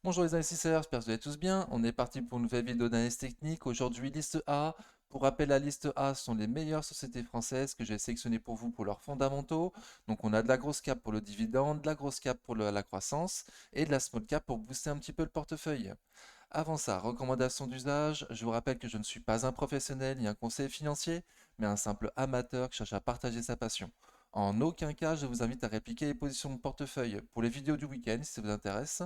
Bonjour les investisseurs, j'espère que vous allez tous bien. On est parti pour une nouvelle vidéo d'analyse technique. Aujourd'hui, liste A. Pour rappel, la liste A sont les meilleures sociétés françaises que j'ai sélectionnées pour vous pour leurs fondamentaux. Donc on a de la grosse cap pour le dividende, de la grosse cap pour la croissance et de la small cap pour booster un petit peu le portefeuille. Avant ça, recommandation d'usage. Je vous rappelle que je ne suis pas un professionnel ni un conseiller financier, mais un simple amateur qui cherche à partager sa passion. En aucun cas, je vous invite à répliquer les positions de portefeuille pour les vidéos du week-end si ça vous intéresse.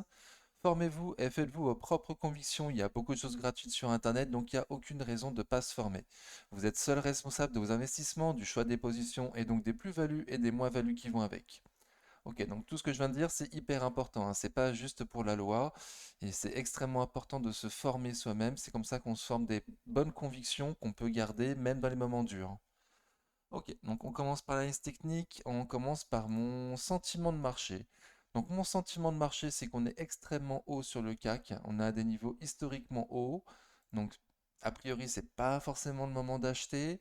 Formez-vous et faites-vous vos propres convictions. Il y a beaucoup de choses gratuites sur Internet, donc il n'y a aucune raison de ne pas se former. Vous êtes seul responsable de vos investissements, du choix des positions et donc des plus-values et des moins-values qui vont avec. Ok, donc tout ce que je viens de dire, c'est hyper important, hein. C'est pas juste pour la loi et c'est extrêmement important de se former soi-même. C'est comme ça qu'on se forme des bonnes convictions qu'on peut garder même dans les moments durs. Ok, donc on commence par l'analyse technique, on commence par mon sentiment de marché. Donc mon sentiment de marché, c'est qu'on est extrêmement haut sur le CAC, on a des niveaux historiquement hauts, donc a priori c'est pas forcément le moment d'acheter.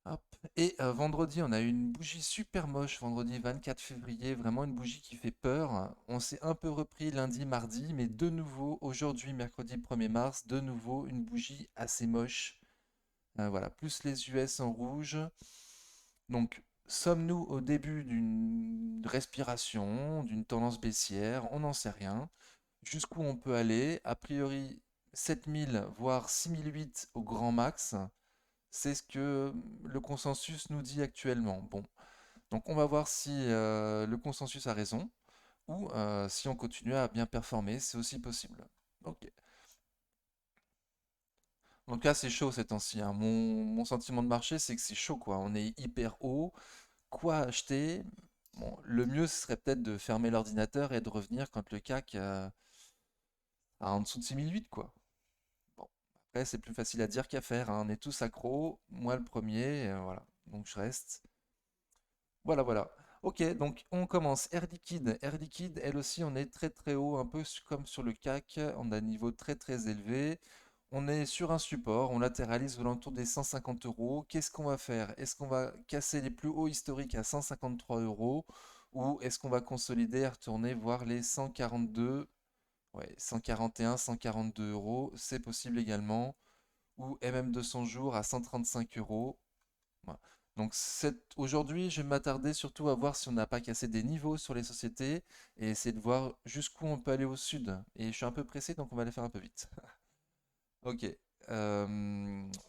Hop. Et vendredi, on a eu une bougie super moche, vendredi 24 février, vraiment une bougie qui fait peur. On s'est un peu repris lundi, mardi, mais de nouveau, aujourd'hui, mercredi 1er mars, de nouveau une bougie assez moche. Voilà, plus les US en rouge. Donc, sommes-nous au début d'une respiration, d'une tendance baissière? On n'en sait rien. Jusqu'où on peut aller? A priori, 7000 voire 6008 au grand max. C'est ce que le consensus nous dit actuellement. Bon, donc on va voir si le consensus a raison ou si on continue à bien performer, c'est aussi possible. Ok. Donc là, c'est chaud ces temps-ci, hein. Mon sentiment de marché, c'est que c'est chaud, quoi. On est hyper haut. Quoi acheter? Bon, le mieux, ce serait peut-être de fermer l'ordinateur et de revenir quand le CAC a en dessous de 6008, quoi. Bon, après, c'est plus facile à dire qu'à faire, hein. On est tous accros, moi le premier, voilà. Donc je reste. Voilà, voilà. Ok, donc on commence. Air Liquide. Air Liquide, elle aussi, on est très très haut, un peu comme sur le CAC. On a un niveau très très élevé. On est sur un support, on latéralise aux alentours des 150 euros. Qu'est-ce qu'on va faire? Est-ce qu'on va casser les plus hauts historiques à 153 euros ou est-ce qu'on va consolider et retourner voir les 142, ouais, 141, 142 euros? C'est possible également. Ou MM200 jours à 135 euros. Voilà. Donc aujourd'hui, je vais m'attarder surtout à voir si on n'a pas cassé des niveaux sur les sociétés et essayer de voir jusqu'où on peut aller au sud. Et je suis un peu pressé, donc on va aller faire un peu vite. Ok.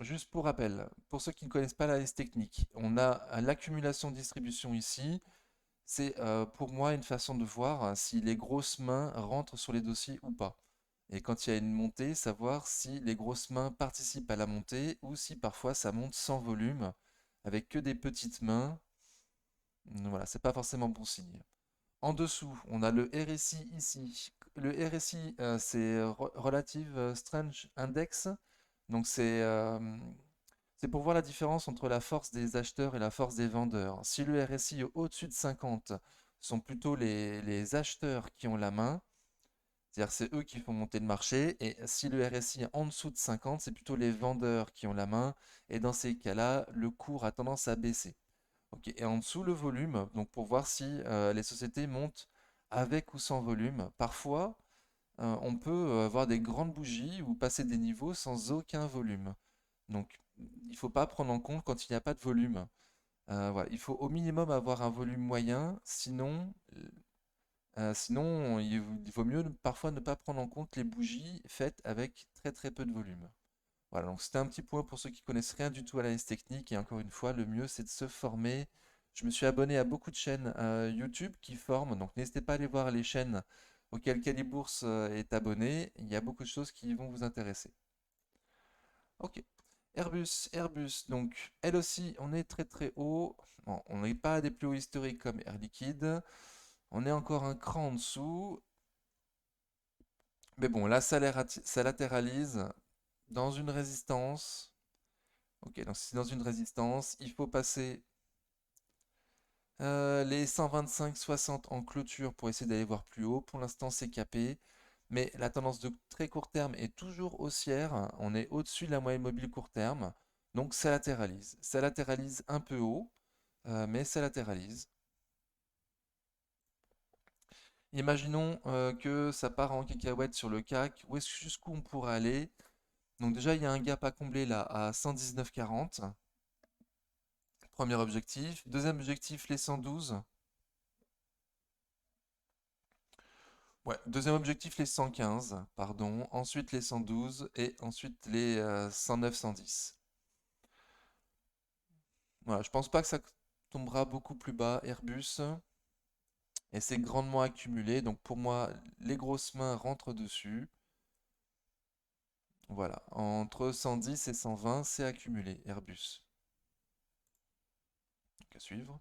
Juste pour rappel, pour ceux qui ne connaissent pas la liste technique, on a l'accumulation-distribution ici. C'est pour moi une façon de voir si les grosses mains rentrent sur les dossiers ou pas. Et quand il y a une montée, savoir si les grosses mains participent à la montée ou si parfois ça monte sans volume, avec que des petites mains. Voilà, c'est pas forcément bon signe. En dessous, on a le RSI ici. Le RSI, c'est Relative Strange Index. Donc c'est pour voir la différence entre la force des acheteurs et la force des vendeurs. Si le RSI est au-dessus de 50, ce sont plutôt les acheteurs qui ont la main, c'est-à-dire c'est eux qui font monter le marché. Et si le RSI est en dessous de 50, c'est plutôt les vendeurs qui ont la main. Et dans ces cas-là, le cours a tendance à baisser. Ok. Et en dessous, le volume, donc pour voir si les sociétés montent avec ou sans volume. Parfois, on peut avoir des grandes bougies ou passer des niveaux sans aucun volume. Donc, il ne faut pas prendre en compte quand il n'y a pas de volume. Voilà, il faut au minimum avoir un volume moyen, sinon il vaut mieux parfois ne pas prendre en compte les bougies faites avec très très peu de volume. Voilà, donc c'était un petit point pour ceux qui connaissent rien du tout à l'analyse technique. Et encore une fois, le mieux c'est de se former. Je me suis abonné à beaucoup de chaînes YouTube qui forment, donc n'hésitez pas à aller voir les chaînes auxquelles Calibourse est abonné. Il y a beaucoup de choses qui vont vous intéresser. Ok. Airbus, donc elle aussi, on est très très haut. Bon, on n'est pas à des plus hauts historiques comme Air Liquide. On est encore un cran en dessous. Mais bon, là, ça latéralise dans une résistance. Ok, donc c'est dans une résistance. Il faut passer les 125-60 en clôture pour essayer d'aller voir plus haut. Pour l'instant, c'est capé. Mais la tendance de très court terme est toujours haussière. On est au-dessus de la moyenne mobile court terme. Donc ça latéralise. Ça latéralise un peu haut, mais ça latéralise. Imaginons que ça part en cacahuète sur le CAC. Jusqu'où on pourrait aller? Donc déjà, il y a un gap à combler là à 119,40. Premier objectif. Deuxième objectif, les 112. Ouais, deuxième objectif, les 115, pardon. Ensuite, les 112 et ensuite les 109, 110. Voilà, je pense pas que ça tombera beaucoup plus bas, Airbus. Et c'est grandement accumulé. Donc pour moi, les grosses mains rentrent dessus. Voilà, entre 110 et 120, c'est accumulé, Airbus. Donc à suivre.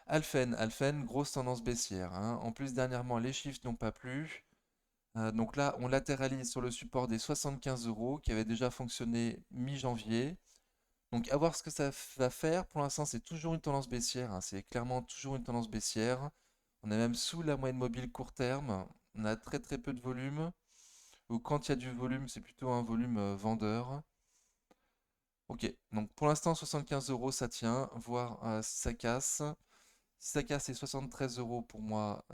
Alphen, grosse tendance baissière, hein. En plus, dernièrement, les chiffres n'ont pas plu. Donc là, on latéralise sur le support des 75 euros qui avait déjà fonctionné mi-janvier. Donc à voir ce que ça va faire. Pour l'instant, c'est toujours une tendance baissière, hein. C'est clairement toujours une tendance baissière. On est même sous la moyenne mobile court terme. On a très très peu de volume. Ou quand il y a du volume, c'est plutôt un volume vendeur. Ok, donc pour l'instant 75 euros ça tient, voire si ça casse. Si ça casse c'est 73 euros pour moi,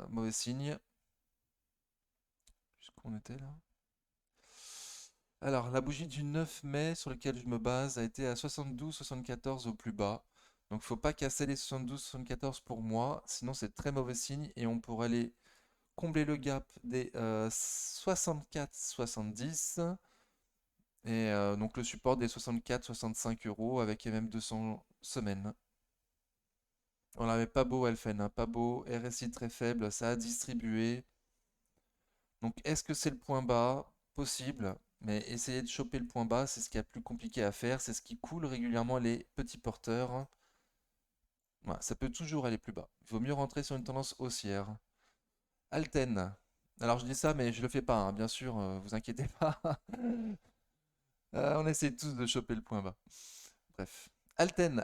mauvais signe. Jusqu'où on était là? Alors la bougie du 9 mai sur laquelle je me base a été à 72-74 au plus bas. Donc faut pas casser les 72-74 pour moi, sinon c'est très mauvais signe et on pourrait aller combler le gap des 64-70 et donc le support des 64-65 euros avec MM200 semaines. On n'avait pas beau Elfen, hein, pas beau, RSI très faible, ça a distribué. Donc est-ce que c'est le point bas? Possible, mais essayer de choper le point bas, c'est ce qui est plus compliqué à faire, c'est ce qui coule régulièrement les petits porteurs. Voilà, ça peut toujours aller plus bas. Il vaut mieux rentrer sur une tendance haussière. Alten. Alors je dis ça, mais je le fais pas, hein, bien sûr, vous inquiétez pas. On essaie tous de choper le point bas. Bref. Alten,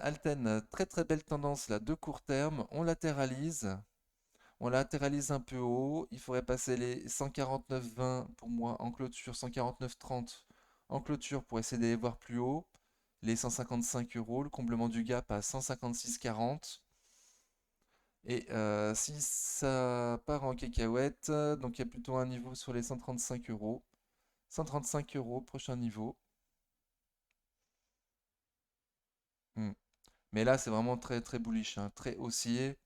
très très belle tendance là, de court terme. On latéralise. On latéralise un peu haut. Il faudrait passer les 149,20 pour moi en clôture, 149,30 en clôture pour essayer d'aller voir plus haut. Les 155 euros, le comblement du gap à 156,40. Et si ça part en cacahuète, donc il y a plutôt un niveau sur les 135 euros. 135 euros, prochain niveau. Hmm. Mais là, c'est vraiment très très bullish, hein, très haussier.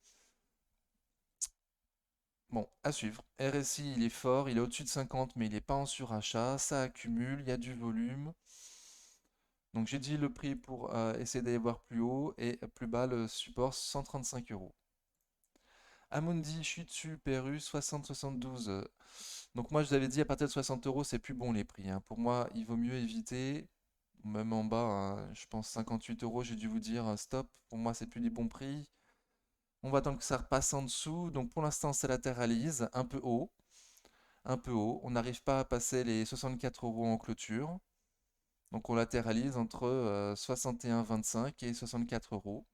Bon, à suivre. RSI, il est fort, il est au-dessus de 50, mais il n'est pas en surachat. Ça accumule, il y a du volume. Donc j'ai dit le prix pour essayer d'aller voir plus haut et plus bas le support 135 euros. Amundi, je suis dessus, PRU 60-72. Donc moi je vous avais dit à partir de 60 euros c'est plus bon les prix, hein. Pour moi il vaut mieux éviter. Même en bas, hein, je pense 58 euros, j'ai dû vous dire stop. Pour moi c'est plus des bons prix. On va attendre que ça repasse en dessous. Donc pour l'instant ça latéralise un peu haut. Un peu haut. On n'arrive pas à passer les 64 euros en clôture. Donc on latéralise entre 61,25 et 64 euros.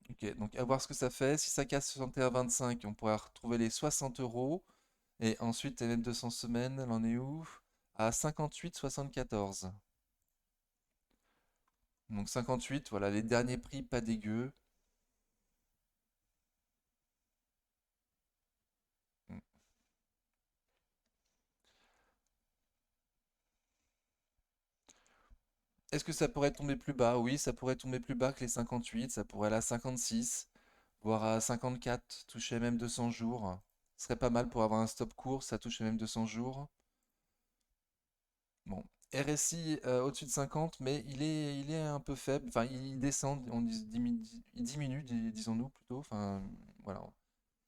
Ok, donc à voir ce que ça fait. Si ça casse 61,25, on pourra retrouver les 60 euros. Et ensuite, LM200 semaines, elle en est où? À 58,74. Donc 58, voilà, les derniers prix, pas dégueu. Mm. Est-ce que ça pourrait tomber plus bas? Oui, ça pourrait tomber plus bas que les 58. Ça pourrait aller à 56, voire à 54, toucher même 200 jours. Ce serait pas mal pour avoir un stop court, ça touche même 200 jours. Bon, RSI au-dessus de 50, mais il est un peu faible. Enfin, il descend, il diminue, disons-nous plutôt. Enfin, voilà.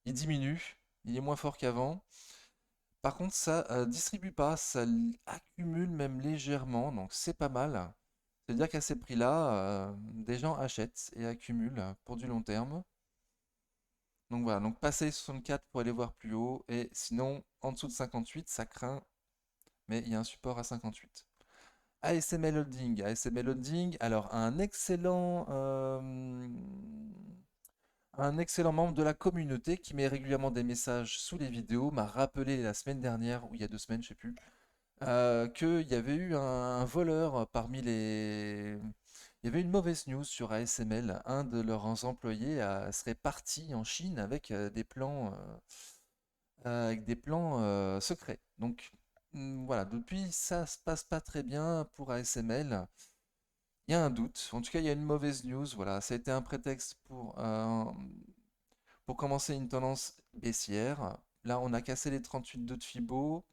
Il diminue, il est moins fort qu'avant. Par contre, ça distribue pas, ça accumule même légèrement, donc c'est pas mal. C'est-à-dire qu'à ces prix-là, des gens achètent et accumulent pour du long terme. Donc voilà, donc passer 64 pour aller voir plus haut, et sinon, en dessous de 58, ça craint, mais il y a un support à 58. ASML Holding, ASML Holding, alors un excellent membre de la communauté qui met régulièrement des messages sous les vidéos m'a rappelé la semaine dernière, ou il y a 2 semaines, je sais plus, qu'il y avait eu un voleur parmi les... Il y avait une mauvaise news sur ASML. Un de leurs employés serait parti en Chine avec des plans secrets. Donc voilà, depuis ça se passe pas très bien pour ASML. Il y a un doute. En tout cas, il y a une mauvaise news. Voilà, ça a été un prétexte pour commencer une tendance baissière. Là, on a cassé les 38,2 de Fibo.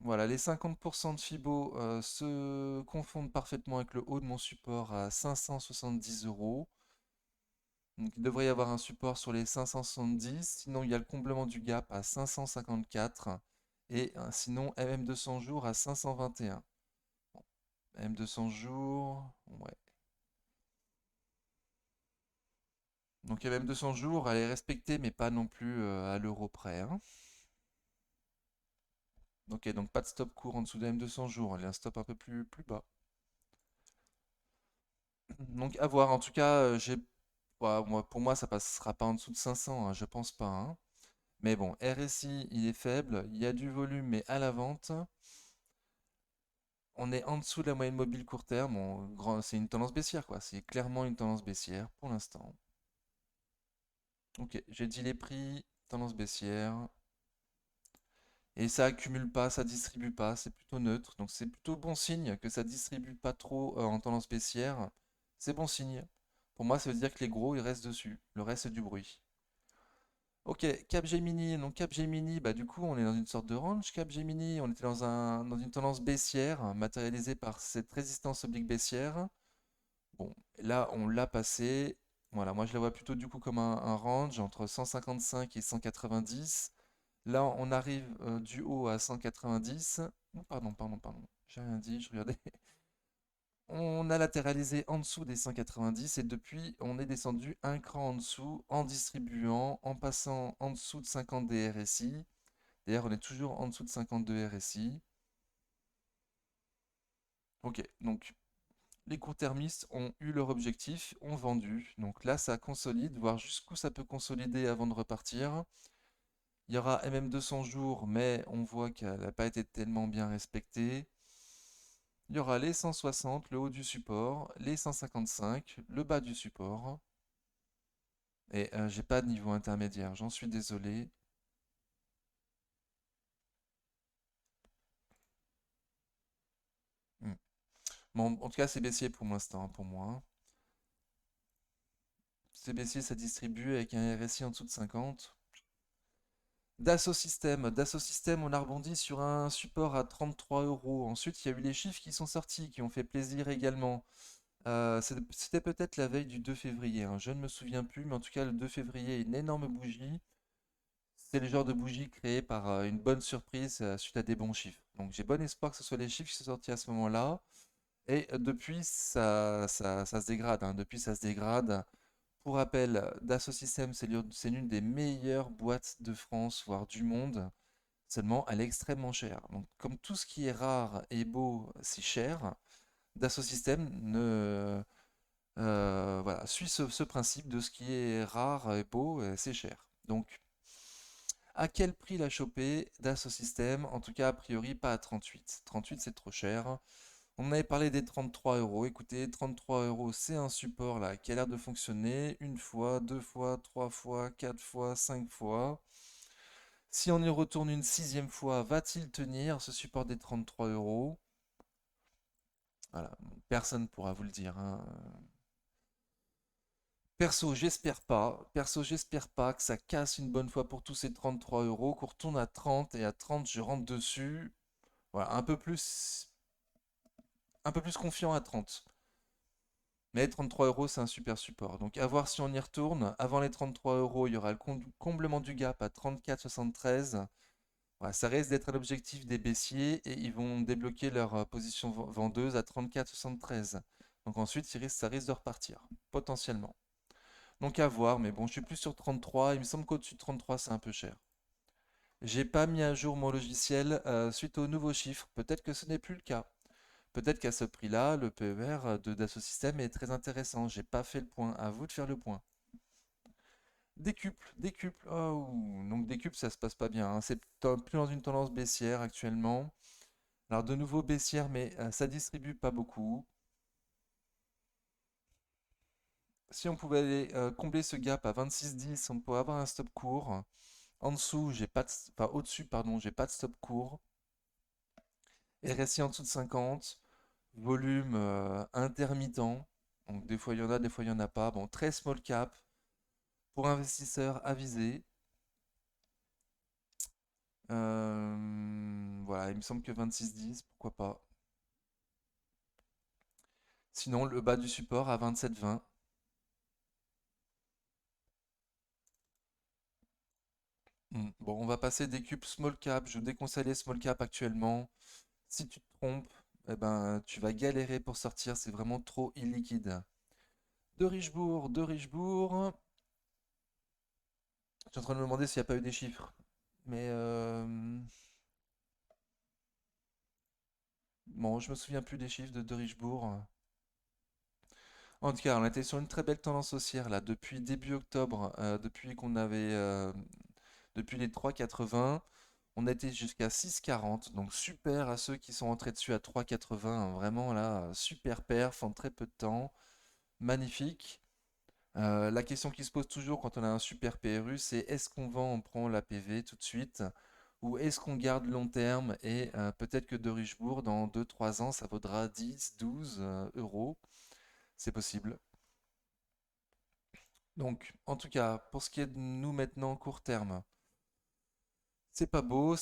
Voilà, les 50% de Fibo se confondent parfaitement avec le haut de mon support à 570 euros. Donc il devrait y avoir un support sur les 570. Sinon, il y a le comblement du gap à 554. Et sinon, MM200 jours à 521. Bon, MM200 jours, ouais. Donc MM200 jours, elle est respectée, mais pas non plus à l'euro près, hein. Ok, donc pas de stop court en dessous de M200 jours. Elle est un stop un peu plus bas. Donc à voir. En tout cas, pour moi, ça passera pas en dessous de 500, hein, je pense pas, hein. Mais bon, RSI, il est faible. Il y a du volume, mais à la vente. On est en dessous de la moyenne mobile court terme. C'est une tendance baissière, quoi. C'est clairement une tendance baissière pour l'instant. Ok, j'ai dit les prix, tendance baissière. Et ça accumule pas, ça distribue pas, c'est plutôt neutre. Donc c'est plutôt bon signe que ça distribue pas trop en tendance baissière. C'est bon signe. Pour moi, ça veut dire que les gros, ils restent dessus. Le reste, c'est du bruit. Ok, Capgemini. Donc Capgemini, bah du coup, on est dans une sorte de range. Capgemini, on était dans une tendance baissière, matérialisée par cette résistance oblique baissière. Bon, là, on l'a passé. Voilà, moi, je la vois plutôt du coup comme un range entre 155 et 190. Là, on arrive du haut à 190. Oh, pardon, j'ai rien dit, je regardais. On a latéralisé en dessous des 190 et depuis, on est descendu un cran en dessous en distribuant, en passant en dessous de 50 des RSI. D'ailleurs, on est toujours en dessous de 52 RSI. Ok, donc les court-termistes ont eu leur objectif, ont vendu. Donc là, ça consolide, voir jusqu'où ça peut consolider avant de repartir. Il y aura MM200 jours, mais on voit qu'elle n'a pas été tellement bien respectée. Il y aura les 160, le haut du support, les 155, le bas du support. Et j'ai pas de niveau intermédiaire, j'en suis désolé. Hmm. Bon, en tout cas, c'est baissier pour l'instant, pour moi. C'est baissier, ça distribue avec un RSI en dessous de 50. Dassault Systèmes, on a rebondi sur un support à 33 euros. Ensuite, il y a eu les chiffres qui sont sortis, qui ont fait plaisir également. C'était peut-être la veille du 2 février, hein, je ne me souviens plus, mais en tout cas, le 2 février, une énorme bougie. C'est le genre de bougie créée par une bonne surprise suite à des bons chiffres. Donc j'ai bon espoir que ce soit les chiffres qui sont sortis à ce moment-là. Et depuis, ça se dégrade, hein. Depuis, ça se dégrade. Pour rappel, Dassault Systèmes, c'est l'une des meilleures boîtes de France, voire du monde. Seulement, elle est extrêmement chère. Donc, comme tout ce qui est rare et beau, c'est cher, Dassault Systèmes voilà, suit ce principe de ce qui est rare et beau, c'est cher. Donc, à quel prix la choper Dassault Systèmes? En tout cas, a priori, pas à 38. 38, c'est trop cher. On avait parlé des 33 euros. Écoutez, 33 euros, c'est un support là qui a l'air de fonctionner une fois, deux fois, trois fois, quatre fois, cinq fois. Si on y retourne une sixième fois, va-t-il tenir ce support des 33 euros? Voilà, personne ne pourra vous le dire, hein. Perso, j'espère pas. Perso, j'espère pas que ça casse une bonne fois pour tous ces 33 euros, qu'on retourne à 30 et à 30, je rentre dessus. Voilà, un peu plus confiant à 30. Mais 33 euros, c'est un super support. Donc à voir si on y retourne. Avant les 33 euros, il y aura le comblement du gap à 34,73. Voilà, ça risque d'être l'objectif des baissiers et ils vont débloquer leur position vendeuse à 34,73. Donc ensuite, ça risque de repartir, potentiellement. Donc à voir, mais bon, je suis plus sur 33. Il me semble qu'au-dessus de 33, c'est un peu cher. J'ai pas mis à jour mon logiciel suite aux nouveaux chiffres. Peut-être que ce n'est plus le cas. Peut-être qu'à ce prix-là, le PER de Dassault Systèmes est très intéressant. J'ai pas fait le point. À vous de faire le point. Décuple, décuple. Oh, donc décuple, ça se passe pas bien, hein. C'est plus dans une tendance baissière actuellement. Alors de nouveau baissière, mais ça distribue pas beaucoup. Si on pouvait aller combler ce gap à 26,10, on pourrait avoir un stop court. En dessous, j'ai pas de, enfin au-dessus, pardon, j'ai pas de stop court. RSI en dessous de 50. Volume intermittent. Donc des fois il y en a, des fois il y en a pas. Bon, très small cap pour investisseurs avisés. Voilà, il me semble que 26,10, pourquoi pas. Sinon, le bas du support à 27,20. Bon, on va passer des cubes small cap. Je vous déconseille les small cap actuellement. Si tu te trompes, eh ben, tu vas galérer pour sortir. C'est vraiment trop illiquide. De Richebourg. Je suis en train de me demander s'il n'y a pas eu des chiffres. Mais bon, je me souviens plus des chiffres de Richebourg. En tout cas, on était sur une très belle tendance haussière là depuis début octobre, depuis les 3,80, on était jusqu'à 6,40, donc super à ceux qui sont entrés dessus à 3,80, hein, vraiment là, super perf en très peu de temps, magnifique. La question qui se pose toujours quand on a un super PRU, c'est est-ce qu'on vend, on prend la PV tout de suite, ou est-ce qu'on garde long terme et peut-être que de Richebourg, dans 2-3 ans, ça vaudra 10, 12 euros, c'est possible. Donc, en tout cas, pour ce qui est de nous maintenant, court terme, c'est pas beau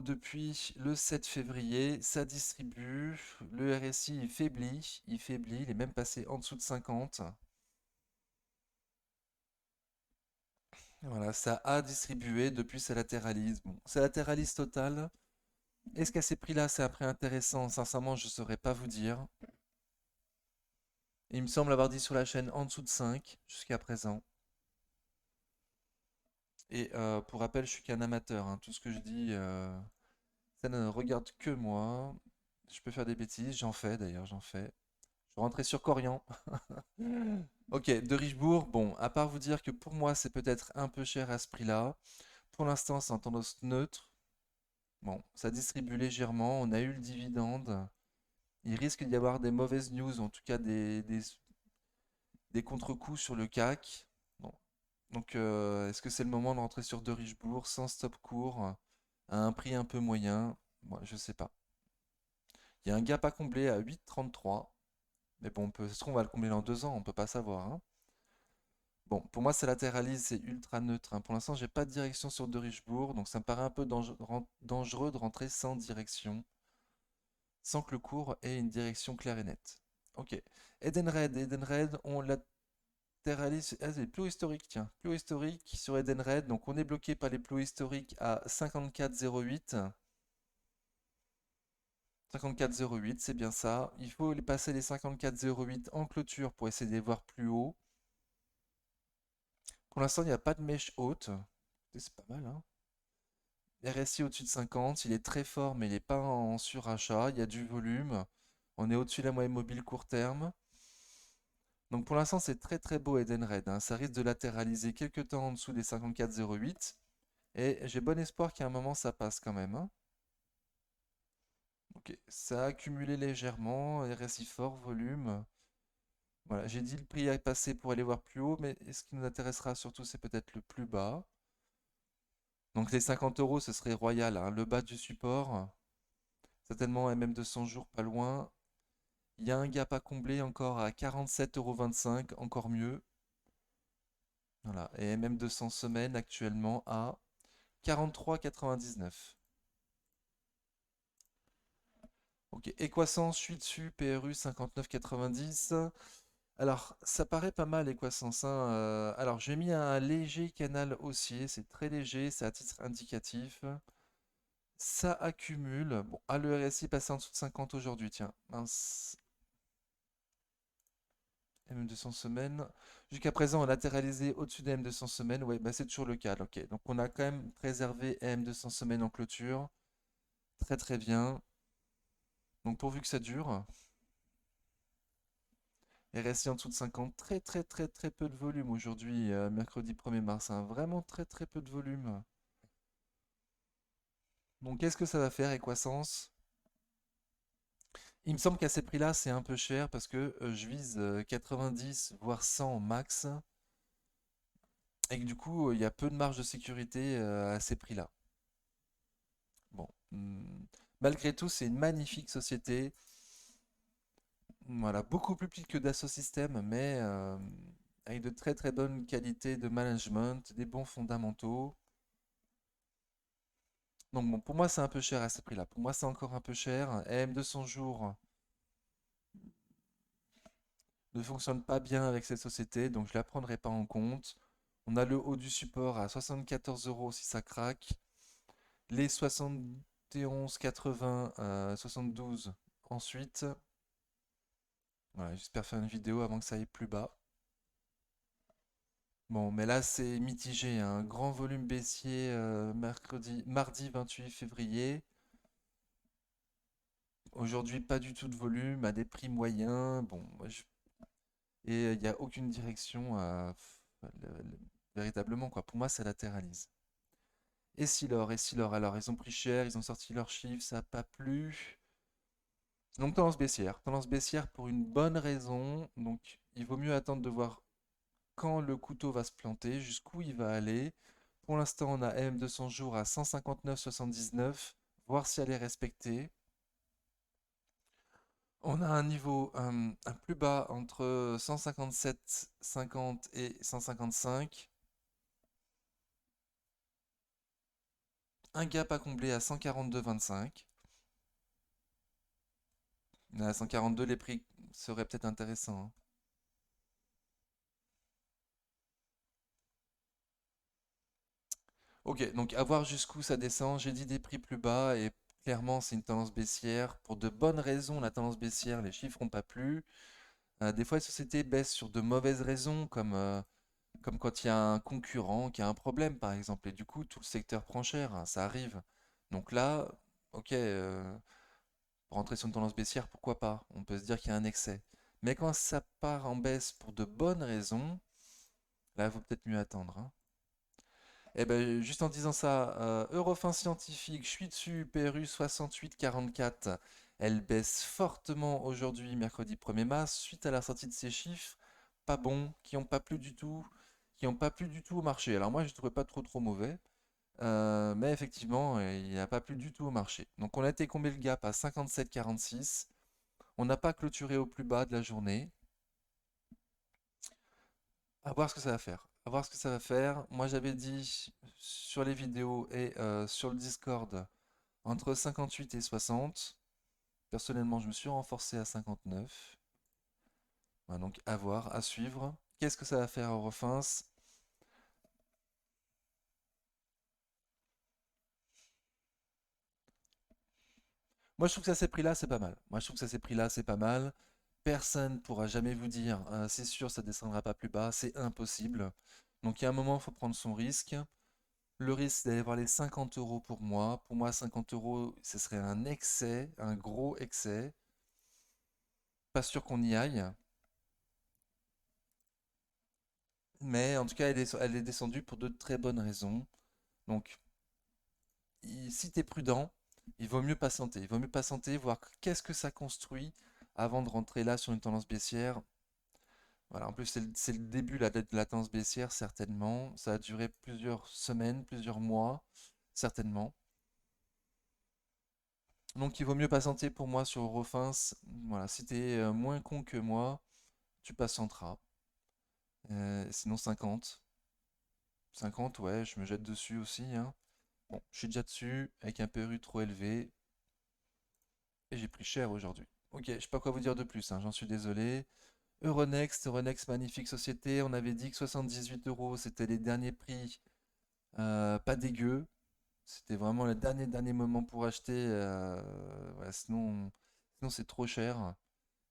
depuis le 7 février, ça distribue, le RSI il faiblit, il est même passé en dessous de 50. Voilà, ça a distribué, depuis ça latéralise. Bon, ça latéralise total. Est-ce qu'à ces prix-là, c'est un prix intéressant? Sincèrement, je ne saurais pas vous dire. Il me semble avoir dit sur la chaîne en dessous de 5 jusqu'à présent. Et pour rappel, je suis qu'un amateur, hein. Tout ce que je dis, ça ne regarde que moi. Je peux faire des bêtises, j'en fais d'ailleurs, j'en fais. Je rentrais sur Corian. Ok, de Richebourg, bon, à part vous dire que pour moi c'est peut-être un peu cher à ce prix-là. Pour l'instant c'est en tendance neutre. Bon, ça distribue légèrement, on a eu le dividende. Il risque d'y avoir des mauvaises news, en tout cas des contre-coups sur le CAC. Bon. Donc est-ce que c'est le moment de rentrer sur de Richebourg sans stop court, à un prix un peu moyen? Moi, je sais pas. Il y a un gap à combler à 8,33. Mais bon, ça se trouve, on va le combler dans 2 ans, on peut pas savoir, hein. Bon, pour moi, ça latéralise, c'est ultra neutre, hein. Pour l'instant, j'ai pas de direction sur de Richebourg, donc ça me paraît un peu dangereux de rentrer sans direction, sans que le cours ait une direction claire et nette. Ok. Edenred, on latéralise. Ah, c'est les plus haut historiques, tiens. Plus haut historique sur Edenred, donc on est bloqué par les plus hauts historiques à 54,08. 54,08, c'est bien ça. Il faut les passer les 54,08 en clôture pour essayer de les voir plus haut. Pour l'instant, il n'y a pas de mèche haute. C'est pas mal, hein. RSI au-dessus de 50, il est très fort, mais il n'est pas en surachat. Il y a du volume. On est au-dessus de la moyenne mobile court terme. Donc pour l'instant, c'est très très beau Edenred, hein. Ça risque de latéraliser quelques temps en dessous des 54,08. Et j'ai bon espoir qu'à un moment, ça passe quand même, hein. Ok, ça a accumulé légèrement. RSI fort, volume. Voilà, j'ai dit le prix à passer pour aller voir plus haut, mais ce qui nous intéressera surtout, c'est peut-être le plus bas. Donc les 50 euros, ce serait royal, hein. Le bas du support, certainement MM200 jours pas loin. Il y a un gap à combler encore à 47,25 €, encore mieux. Voilà, et MM200 semaines actuellement à 43,99. Ok, Equasens, je suis dessus, PRU 59,90. Alors, ça paraît pas mal, Equasens, hein. Alors, j'ai mis un léger canal haussier, c'est très léger, c'est à titre indicatif. Ça accumule. Bon, ah, le RSI passé en dessous de 50 aujourd'hui, tiens. Mince. M200 semaines. Jusqu'à présent, on a latéralisé au-dessus des M200 semaines. Ouais, bah c'est toujours le cas. Ok, donc on a quand même préservé M200 semaines en clôture. Très très bien. Donc pourvu que ça dure. RSI en dessous de 50. Très très très très peu de volume aujourd'hui, mercredi 1er mars, hein. Vraiment très très peu de volume. Donc qu'est-ce que ça va faire, Equasens? Il me semble qu'à ces prix-là, c'est un peu cher parce que je vise 90 voire 100 max et que du coup, il y a peu de marge de sécurité à ces prix-là. Bon, malgré tout, c'est une magnifique société. Voilà, beaucoup plus petite que Dassault Systèmes, mais avec de très très bonnes qualités de management, des bons fondamentaux. Donc bon, pour moi, c'est un peu cher à ce prix-là. Pour moi, c'est encore un peu cher. AM200 jours ne fonctionne pas bien avec cette société, donc je ne la prendrai pas en compte. On a le haut du support à 74 euros si ça craque. Les 71,80, 72 ensuite. Voilà, j'espère faire une vidéo avant que ça aille plus bas. Bon, mais là c'est mitigé, hein. Grand volume baissier mardi 28 février. Aujourd'hui, pas du tout de volume, à des prix moyens. Bon, et il n'y a aucune direction véritablement, quoi. Pour moi, ça latéralise. Et si l'or, alors ils ont pris cher, ils ont sorti leurs chiffres, ça n'a pas plu. Donc tendance baissière pour une bonne raison. Donc il vaut mieux attendre de voir quand le couteau va se planter, jusqu'où il va aller. Pour l'instant, on a AM200 jours à 159,79, voir si elle est respectée. On a un niveau un plus bas entre 157,50 et 155. Un gap à combler à 142,25. À 142, les prix seraient peut-être intéressants, hein. Ok, donc à voir jusqu'où ça descend. J'ai dit des prix plus bas et clairement c'est une tendance baissière. Pour de bonnes raisons, la tendance baissière, les chiffres n'ont pas plu. Des fois, les sociétés baissent sur de mauvaises raisons, comme quand il y a un concurrent qui a un problème, par exemple, et du coup tout le secteur prend cher, hein, ça arrive. Donc là, ok, pour rentrer sur une tendance baissière, pourquoi pas? On peut se dire qu'il y a un excès. Mais quand ça part en baisse pour de bonnes raisons, là, il vaut peut-être mieux attendre, hein. Eh ben, juste en disant ça, Eurofin Scientifique, je suis dessus, PRU 68,44. Elle baisse fortement aujourd'hui, mercredi 1er mars, suite à la sortie de ces chiffres, pas bons, qui n'ont pas plu du tout, qui n'ont pas plu du tout au marché. Alors moi, je ne trouvais pas trop trop mauvais, mais effectivement, il n'a pas plu du tout au marché. Donc on a été combler le gap à 57,46. On n'a pas clôturé au plus bas de la journée. À voir ce que ça va faire. À voir ce que ça va faire. Moi, j'avais dit sur les vidéos et sur le Discord entre 58 et 60. Personnellement, je me suis renforcé à 59. Voilà, donc à voir, à suivre. Qu'est-ce que ça va faire à Eurofins? Moi, je trouve que ça s'est pris là, c'est pas mal. Moi, je trouve que ça s'est pris là, c'est pas mal. Personne pourra jamais vous dire, c'est sûr, ça descendra pas plus bas, c'est impossible. Donc, il y a un moment, il faut prendre son risque. Le risque d'aller voir les 50 euros pour moi. Pour moi, 50 euros, ce serait un excès, un gros excès. Pas sûr qu'on y aille. Mais en tout cas, elle est descendue pour de très bonnes raisons. Donc, si tu es prudent, il vaut mieux patienter. Il vaut mieux patienter, voir qu'est-ce que ça construit avant de rentrer là sur une tendance baissière. Voilà, en plus, c'est le début là, de la tendance baissière, certainement. Ça a duré plusieurs semaines, plusieurs mois, certainement. Donc il vaut mieux patienter pour moi sur Eurofins. Voilà, si t'es moins con que moi, tu patienteras. Sinon 50. 50, ouais, je me jette dessus aussi, hein. Bon, je suis déjà dessus avec un PRU trop élevé et j'ai pris cher aujourd'hui. Ok, je sais pas quoi vous dire de plus, hein, j'en suis désolé. Euronext, magnifique société. On avait dit que 78 euros, c'était les derniers prix. Pas dégueu. C'était vraiment le dernier moment pour acheter. Ouais, sinon c'est trop cher.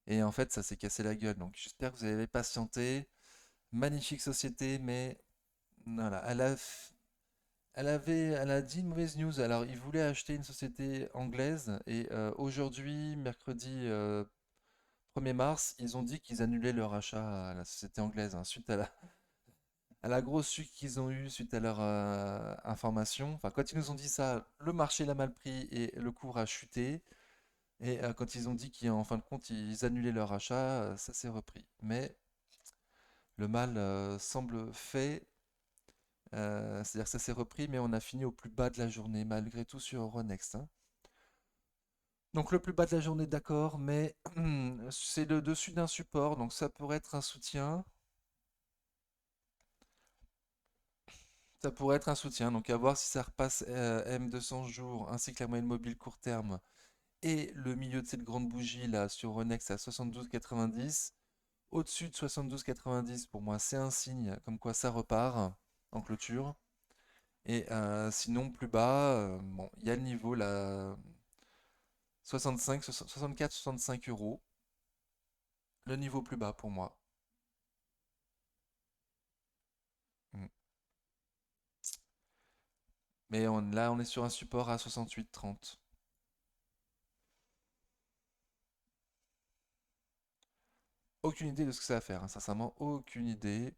Et en fait, ça s'est cassé la gueule. Donc j'espère que vous avez patienté. Magnifique société, mais voilà, elle a dit une mauvaise news. Alors, ils voulaient acheter une société anglaise et aujourd'hui, mercredi 1er mars, ils ont dit qu'ils annulaient leur achat à la société anglaise, hein, suite à la grosse chute qu'ils ont eue suite à leur information. Enfin, quand ils nous ont dit ça, le marché l'a mal pris et le cours a chuté. Et quand ils ont dit qu'en fin de compte, ils annulaient leur achat, ça s'est repris. Mais le mal semble fait, c'est-à-dire que ça s'est repris, mais on a fini au plus bas de la journée, malgré tout sur Euronext, hein. Donc le plus bas de la journée, d'accord, mais c'est le dessus d'un support, donc ça pourrait être un soutien. Ça pourrait être un soutien, donc à voir si ça repasse M200 jours, ainsi que la moyenne mobile court terme, et le milieu de cette grande bougie là sur Euronext à 72,90. Au-dessus de 72,90, pour moi, c'est un signe comme quoi ça repart en clôture. Et sinon, plus bas, bon, il y a le niveau là, 65, 64, 65 euros. Le niveau plus bas pour moi. Mm. Mais là, on est sur un support à 68,30. Aucune idée de ce que ça va faire, hein, sincèrement, aucune idée.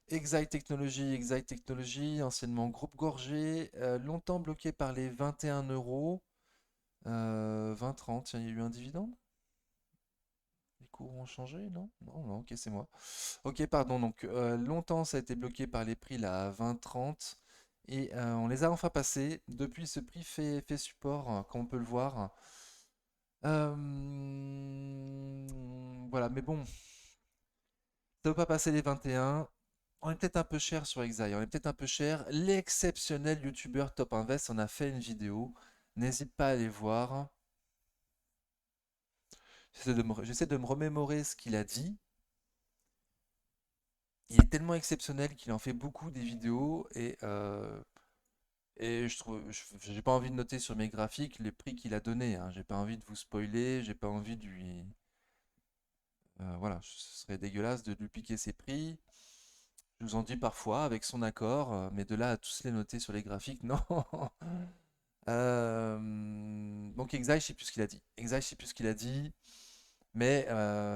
Exide Technology, anciennement Groupe Gorgé, longtemps bloqué par les 21 euros. 20-30, il y a eu un dividende? Les cours ont changé, non? Non, non, ok, c'est moi. Ok, pardon, donc longtemps ça a été bloqué par les prix là à 20-30 et on les a enfin passés. Depuis, ce prix fait support, comme on peut le voir. Voilà, mais bon, ça ne veut pas passer les 21. On est peut-être un peu cher sur Exai, on est peut-être un peu cher. L'exceptionnel youtubeur Top Invest en a fait une vidéo. N'hésite pas à aller voir. J'essaie de me remémorer ce qu'il a dit. Il est tellement exceptionnel qu'il en fait beaucoup des vidéos et je trouve, j'ai pas envie de noter sur mes graphiques les prix qu'il a donnés, hein. J'ai pas envie de vous spoiler, j'ai pas envie de lui, voilà, ce serait dégueulasse de lui piquer ses prix. Je vous en dis parfois avec son accord, mais de là à tous les noter sur les graphiques, non. Donc Exai, je sais plus ce qu'il a dit. Exai, je sais plus ce qu'il a dit. Mais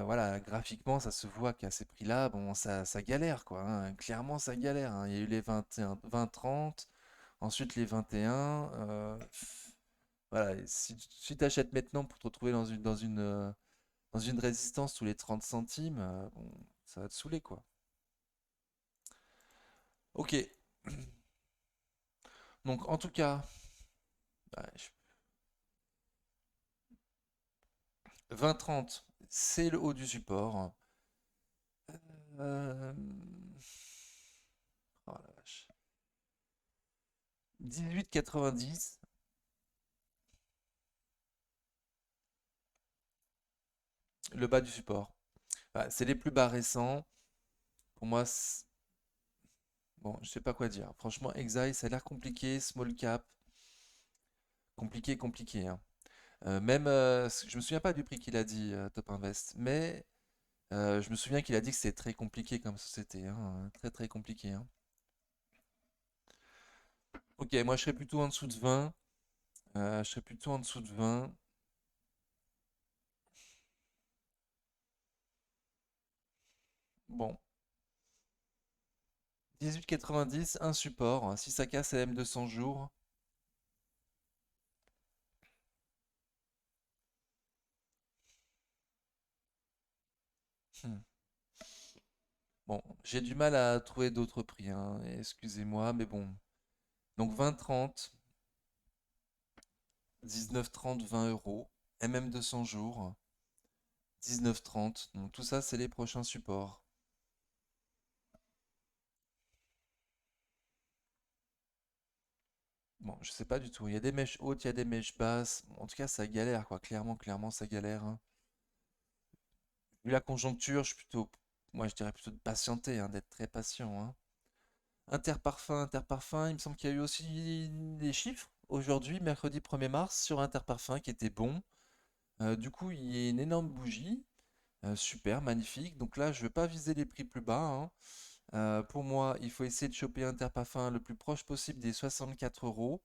voilà, graphiquement, ça se voit qu'à ces prix-là, bon, ça galère, quoi, hein. Clairement, ça galère, hein. Il y a eu les 21, 20-30, ensuite les 21. Voilà, et si tu achètes maintenant pour te retrouver dans une résistance tous les 30 centimes, bon, ça va te saouler, quoi. Ok, donc en tout cas, bah, 20-30, c'est le haut du support. Euh, oh la vache. 18,90. Le bas du support. Bah, c'est les plus bas récents. Pour moi, bon, je sais pas quoi dire. Franchement, Exile, ça a l'air compliqué. Small cap, compliqué, compliqué, hein. Même, je me souviens pas du prix qu'il a dit, Top Invest, mais je me souviens qu'il a dit que c'était très compliqué comme société, hein, très très compliqué, hein. Ok, moi je serais plutôt en dessous de 20. Je serais plutôt en dessous de 20. Bon, 18,90, un support. Si ça casse à M200 jours. hmm, Bon, j'ai du mal à trouver d'autres prix, hein, excusez-moi, mais bon. Donc 20-30, 19,30, 20 euros. MM 200 jours, 19,30. Donc tout ça, c'est les prochains supports. Bon, je sais pas du tout. Il y a des mèches hautes, il y a des mèches basses. En tout cas, ça galère, quoi. Clairement, clairement, ça galère, hein. Vu la conjoncture, je suis plutôt, moi, je dirais plutôt de patienter, hein, d'être très patient, hein. Interparfum, Interparfum, il me semble qu'il y a eu aussi des chiffres aujourd'hui, mercredi 1er mars, sur Interparfum qui étaient bons. Du coup, il y a une énorme bougie. Super, magnifique. Donc là, je ne vais pas viser les prix plus bas, hein. Pour moi, il faut essayer de choper Interparfum le plus proche possible des 64 euros,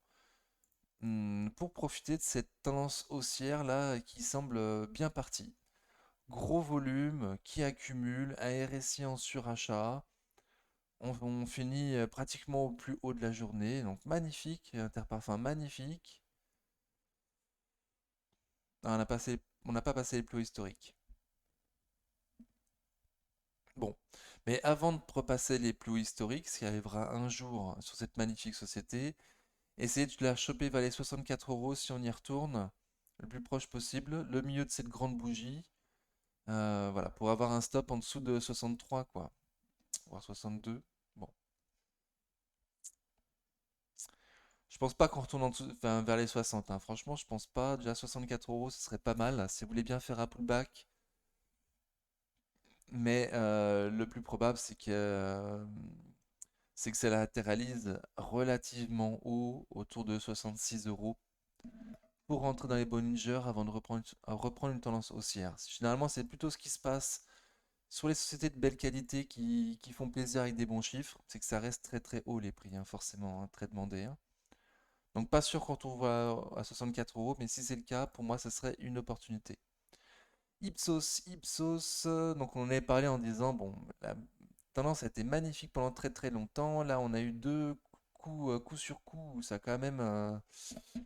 pour profiter de cette tendance haussière là qui semble bien partie. Gros volume qui accumule, un RSI en surachat. On finit pratiquement au plus haut de la journée. Donc magnifique, Interparfum magnifique. Ah, on n'a pas passé les plus hauts historiques. Bon, mais avant de repasser les plus hauts historiques, ce qui arrivera un jour sur cette magnifique société, essayez de la choper vers les 64 euros si on y retourne, le plus proche possible, le milieu de cette grande bougie, voilà, pour avoir un stop en dessous de 63, quoi, voire 62. Bon, je pense pas qu'on retourne en dessous, enfin, vers les 60, hein. Franchement, je pense pas. Déjà 64 euros, ce serait pas mal si vous voulez bien faire un pullback. Mais le plus probable, c'est que ça latéralise relativement haut, autour de 66 euros, pour rentrer dans les Bollinger avant de reprendre une tendance haussière. Généralement, c'est plutôt ce qui se passe sur les sociétés de belle qualité qui font plaisir avec des bons chiffres, c'est que ça reste très très haut les prix, hein, forcément, hein, très demandé, hein. Donc pas sûr qu'on trouve à 64 euros, mais si c'est le cas, pour moi, ça serait une opportunité. Ipsos, donc on en avait parlé en disant, bon, la tendance a été magnifique pendant très très longtemps. Là, on a eu deux coups, coup sur coup, où ça a quand même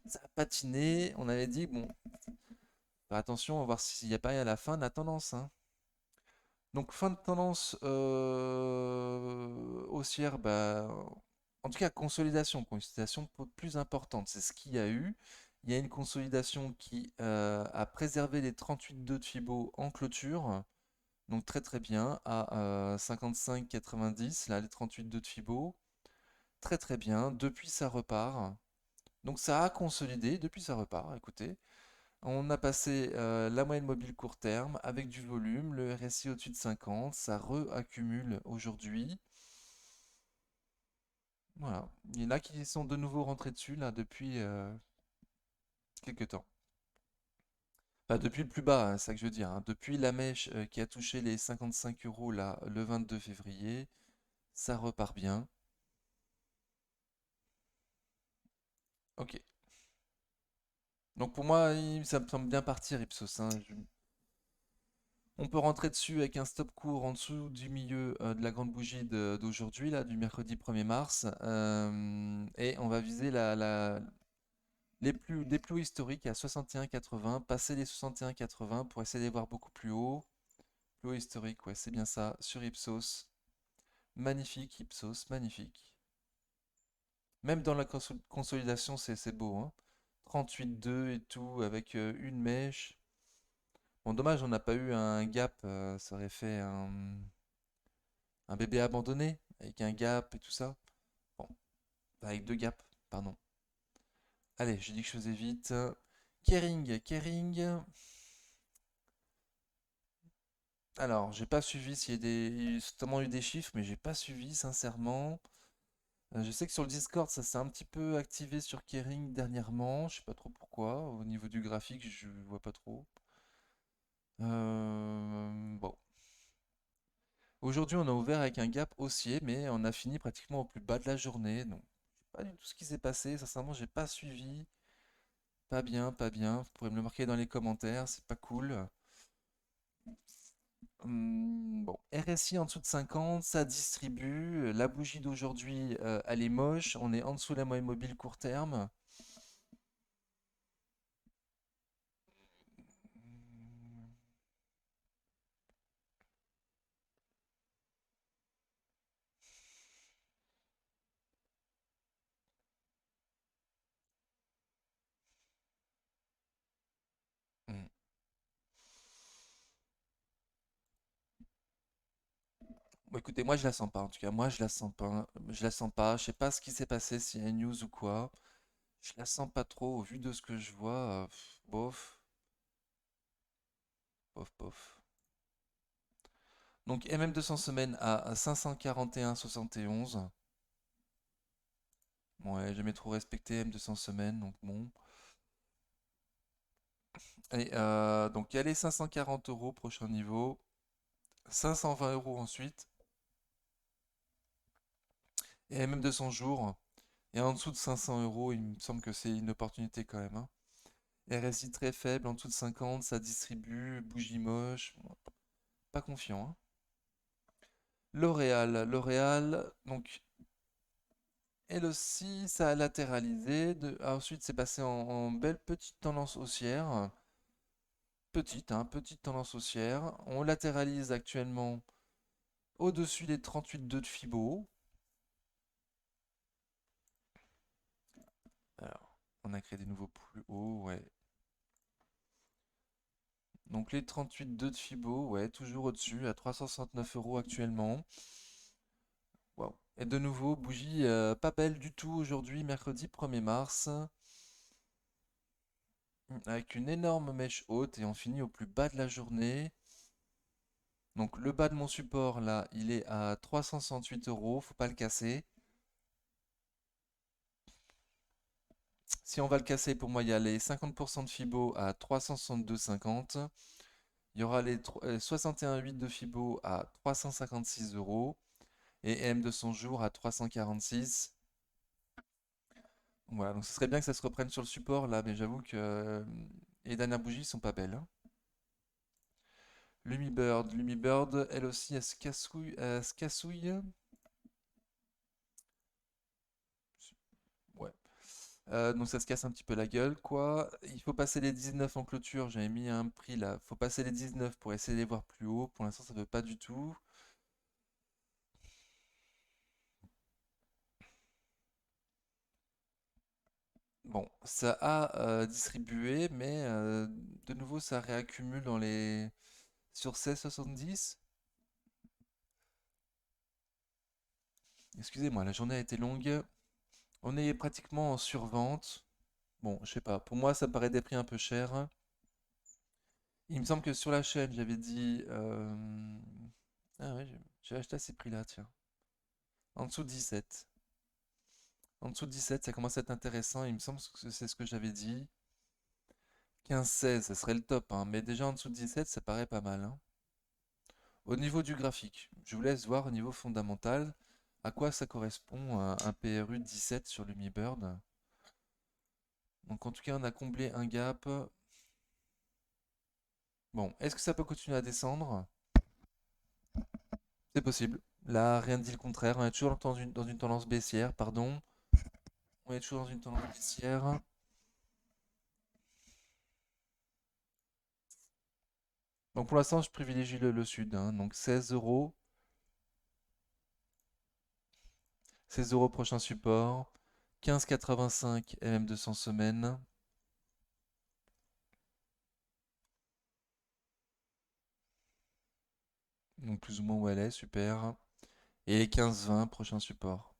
ça a patiné. On avait dit, bon, faire attention, on va voir s'il n'y a pas à la fin de la tendance, hein. Donc fin de tendance haussière, bah, en tout cas consolidation plus importante, c'est ce qu'il y a eu. Il y a une consolidation qui a préservé les 38,2 de Fibo en clôture, donc très très bien, à 55,90, là les 38,2 de Fibo, très très bien, depuis ça repart. Donc ça a consolidé, depuis ça repart, écoutez. On a passé la moyenne mobile court terme avec du volume, le RSI au-dessus de 50, ça re-accumule aujourd'hui. Voilà. Il y en a qui sont de nouveau rentrés dessus là depuis quelques temps. Enfin, depuis le plus bas, hein, c'est ça que je veux dire, hein. Depuis la mèche qui a touché les 55 euros là, le 22 février, ça repart bien. Ok. Donc pour moi, ça me semble bien partir Ipsos, hein. On peut rentrer dessus avec un stop court en dessous du milieu de la grande bougie d'aujourd'hui, là, du mercredi 1er mars. Et on va viser les plus hauts historiques à 61,80, passer les 61,80 pour essayer de les voir beaucoup plus haut. Plus haut historique, ouais, c'est bien ça, sur Ipsos. Magnifique Ipsos, magnifique. Même dans la consolidation, c'est beau, hein. 38,2 et tout, avec une mèche. Bon, dommage, on n'a pas eu un gap, ça aurait fait un bébé abandonné, avec un gap et tout ça. Bon, avec deux gaps, pardon. Allez, j'ai dit que je faisais vite. Kering. Alors, j'ai pas suivi s'il y a des. Certainement eu des chiffres, mais j'ai pas suivi, sincèrement. Je sais que sur le Discord, ça s'est un petit peu activé sur Kering dernièrement. Je sais pas trop pourquoi. Au niveau du graphique, je vois pas trop. Bon. Aujourd'hui, on a ouvert avec un gap haussier, mais on a fini pratiquement au plus bas de la journée. Donc, je sais pas du tout ce qui s'est passé. Sincèrement, j'ai pas suivi. Pas bien, pas bien. Vous pourrez me le marquer dans les commentaires, c'est pas cool. Bon, RSI en dessous de 50, ça distribue. La bougie d'aujourd'hui, elle est moche. On est en dessous de la moyenne mobile court terme. Hmm. Bon, écoutez, moi je la sens pas. En tout cas, moi je la sens pas. Je la sens pas. Je sais pas ce qui s'est passé, s'il y a une news ou quoi. Je la sens pas trop. Au vu de ce que je vois, bof, bof, bof. Donc MM200 semaines à 541,71. Bon, ouais, jamais trop respecté M200 semaines, donc bon. Allez, donc il y a les 540 euros, prochain niveau. 520 euros ensuite. Et même 200 jours. Et en dessous de 500 euros, il me semble que c'est une opportunité quand même, hein. RSI très faible, en dessous de 50, ça distribue, bougie moche. Bon, pas confiant, hein. L'Oréal, donc elle aussi, ça a latéralisé. Ensuite, c'est passé en belle petite tendance haussière. petite, hein, petite tendance haussière. On latéralise actuellement au-dessus des 38,2 de Fibo. Alors, on a créé des nouveaux plus hauts, ouais. Donc les 38,2 de Fibo, ouais, toujours au-dessus, à 369 euros actuellement. Waouh. Et de nouveau, bougie pas belle du tout aujourd'hui, mercredi 1er mars, avec une énorme mèche haute et on finit au plus bas de la journée. Donc le bas de mon support là, il est à 368 euros, faut pas le casser. Si on va le casser, pour moi, il y a les 50% de Fibo à 362,50. Il y aura les 61,8 de Fibo à 356 euros et M de 100 jours à 346. Voilà, donc ce serait bien que ça se reprenne sur le support là, mais j'avoue que les dernières bougies sont pas belles, hein. Lumibird, elle aussi, elle se cassouille. Ouais. Donc ça se casse un petit peu la gueule, quoi. Il faut passer les 19 en clôture. J'avais mis un prix là. Faut passer les 19 pour essayer de les voir plus haut. Pour l'instant, ça ne veut pas du tout. Bon, ça a distribué, mais de nouveau, ça réaccumule dans les sur 16,70. Excusez-moi, la journée a été longue. On est pratiquement en survente. Bon, je sais pas. Pour moi, ça paraît des prix un peu chers. Il me semble que sur la chaîne, j'avais dit. Ah ouais, j'ai acheté à ces prix-là, tiens. En dessous de 17. En dessous de 17, ça commence à être intéressant. Il me semble que c'est ce que j'avais dit. 15-16, ça serait le top, hein. Mais déjà en dessous de 17, ça paraît pas mal, hein. Au niveau du graphique, je vous laisse voir au niveau fondamental à quoi ça correspond un PRU 17 sur l'Humibird. Donc en tout cas, on a comblé un gap. Bon, est-ce que ça peut continuer à descendre? C'est possible. Là, rien ne dit le contraire. On est toujours dans une tendance baissière, pardon. On est toujours dans une tendance baissière. Donc pour l'instant, je privilégie le sud, hein. Donc 16 euros. 16 euros prochain support. 15,85 MM200 semaines. Donc plus ou moins où elle est, super. Et les 15,20 prochain support.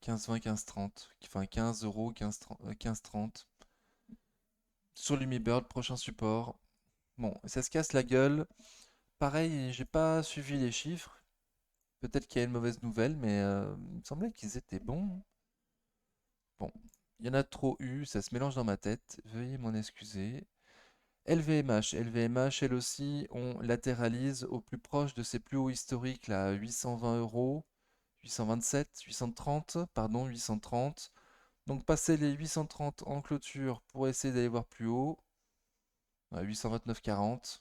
15,20, 15,30. Enfin 15 euros, 15,30. Sur l'Humibird, prochain support. Bon, ça se casse la gueule. Pareil, j'ai pas suivi les chiffres. Peut-être qu'il y a une mauvaise nouvelle, mais il me semblait qu'ils étaient bons. Bon, il y en a trop eu, ça se mélange dans ma tête. Veuillez m'en excuser. LVMH, elle aussi, on latéralise au plus proche de ses plus hauts historiques, là, à 820 euros, 827, 830, pardon, 830. Donc passer les 830 en clôture pour essayer d'aller voir plus haut, à 829,40.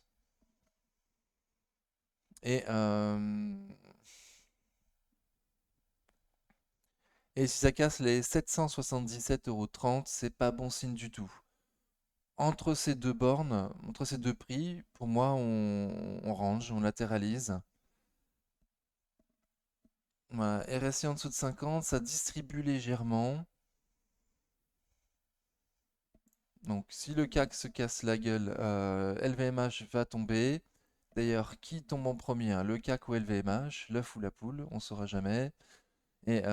Et, et si ça casse les 777,30 €, c'est pas bon signe du tout. Entre ces deux bornes, entre ces deux prix, pour moi, on range, on latéralise. Voilà, RSI en dessous de 50, ça distribue légèrement. Donc, si le CAC se casse la gueule, LVMH va tomber. D'ailleurs, qui tombe en premier, hein, le CAC ou LVMH, l'œuf ou la poule, on ne saura jamais. Et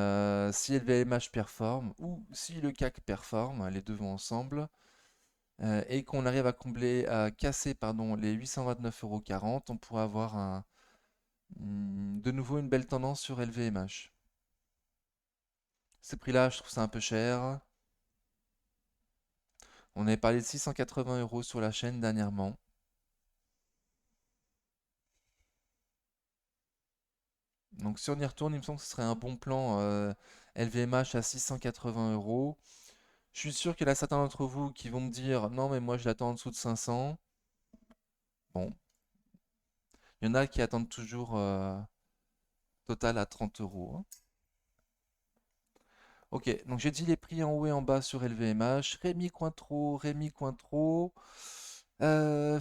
si LVMH performe, ou si le CAC performe, les deux vont ensemble, et qu'on arrive à casser pardon, les 829,40 €, on pourra avoir de nouveau une belle tendance sur LVMH. Ces prix-là, je trouve ça un peu cher. On avait parlé de 680 € sur la chaîne dernièrement. Donc si on y retourne, il me semble que ce serait un bon plan LVMH à 680 euros. Je suis sûr qu'il y en a certains d'entre vous qui vont me dire non mais moi je l'attends en dessous de 500. Bon, il y en a qui attendent toujours total à 30 euros, hein. Ok, donc j'ai dit les prix en haut et en bas sur LVMH. Rémi Cointreau, Rémi Cointreau. Les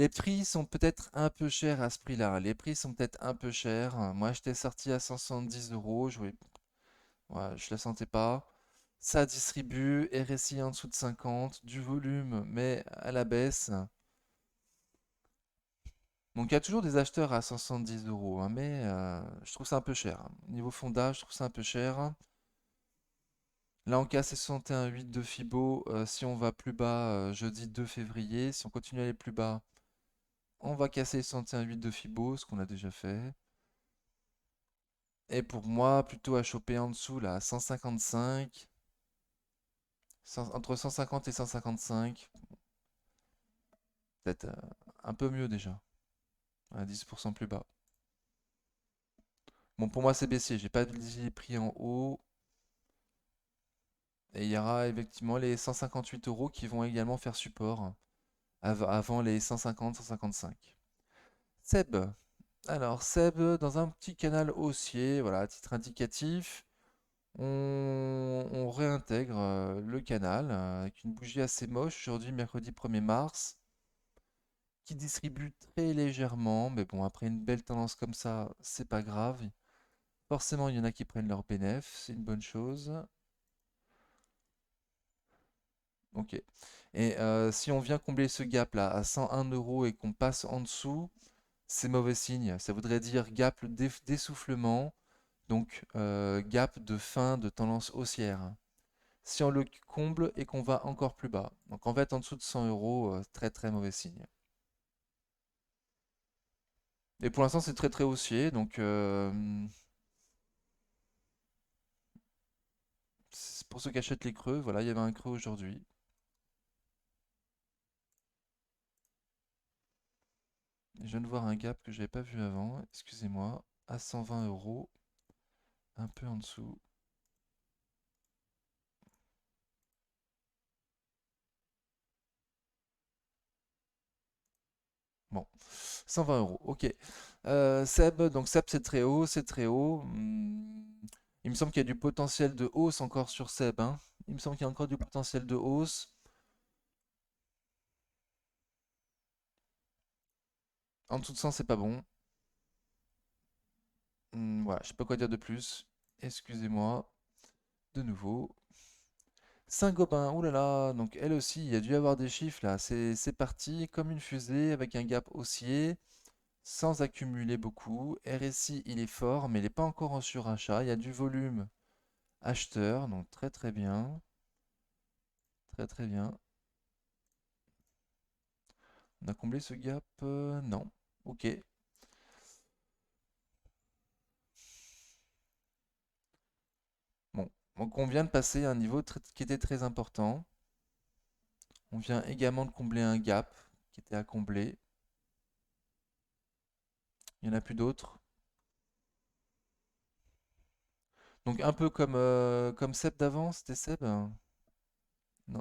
prix sont peut-être un peu chers à ce prix-là. Les prix sont peut-être un peu chers. Moi, j'étais sorti à 170 euros. Ouais, je la sentais pas. Ça distribue, RSI en dessous de 50, du volume, mais à la baisse. Donc il y a toujours des acheteurs à 170 euros, hein, mais je trouve ça un peu cher. Niveau fondage, je trouve ça un peu cher. Là, on casse les 61,8 de Fibo. Si on va plus bas, jeudi 2 février, si on continue à aller plus bas, on va casser les 61,8 de Fibo, ce qu'on a déjà fait. Et pour moi, plutôt à choper en dessous, là, à 155, entre 150 et 155, peut-être un peu mieux déjà, à 10% plus bas. Bon, pour moi, c'est baissier, j'ai pas visé les prix en haut. Et il y aura effectivement les 158 euros qui vont également faire support avant les 150, 155. Seb. Alors, Seb, dans un petit canal haussier, voilà, à titre indicatif, on réintègre le canal avec une bougie assez moche aujourd'hui, mercredi 1er mars, qui distribue très légèrement, mais bon, après une belle tendance comme ça, c'est pas grave. Forcément, il y en a qui prennent leur bénéf, c'est une bonne chose. Ok. Et si on vient combler ce gap là à 101 euros et qu'on passe en dessous, c'est mauvais signe. Ça voudrait dire gap d'essoufflement, donc gap de fin de tendance haussière. Si on le comble et qu'on va encore plus bas, donc en fait en dessous de 100 euros, très très mauvais signe. Et pour l'instant c'est très très haussier, donc pour ceux qui achètent les creux, voilà, il y avait un creux aujourd'hui. Je viens de voir un gap que j'avais pas vu avant, excusez-moi, à 120 euros, un peu en dessous. Bon, 120 euros, ok. Seb, donc Seb c'est très haut, c'est très haut. Il me semble qu'il y a du potentiel de hausse encore sur Seb, hein. Il me semble qu'il y a encore du potentiel de hausse. En dessous de 100, c'est pas bon. Voilà, je sais pas quoi dire de plus. Excusez-moi, de nouveau. Saint-Gobain, oulala, donc elle aussi, il y a dû y avoir des chiffres là. C'est parti comme une fusée avec un gap haussier, sans accumuler beaucoup. RSI, il est fort, mais il n'est pas encore en surachat. Il y a du volume acheteur, donc très très bien. Très très bien. On a comblé ce gap? Non. Ok. Bon. Donc on vient de passer à un niveau qui était très important. On vient également de combler un gap qui était à combler. Il n'y en a plus d'autres. Donc un peu comme Seb d'avant, c'était Seb? Non.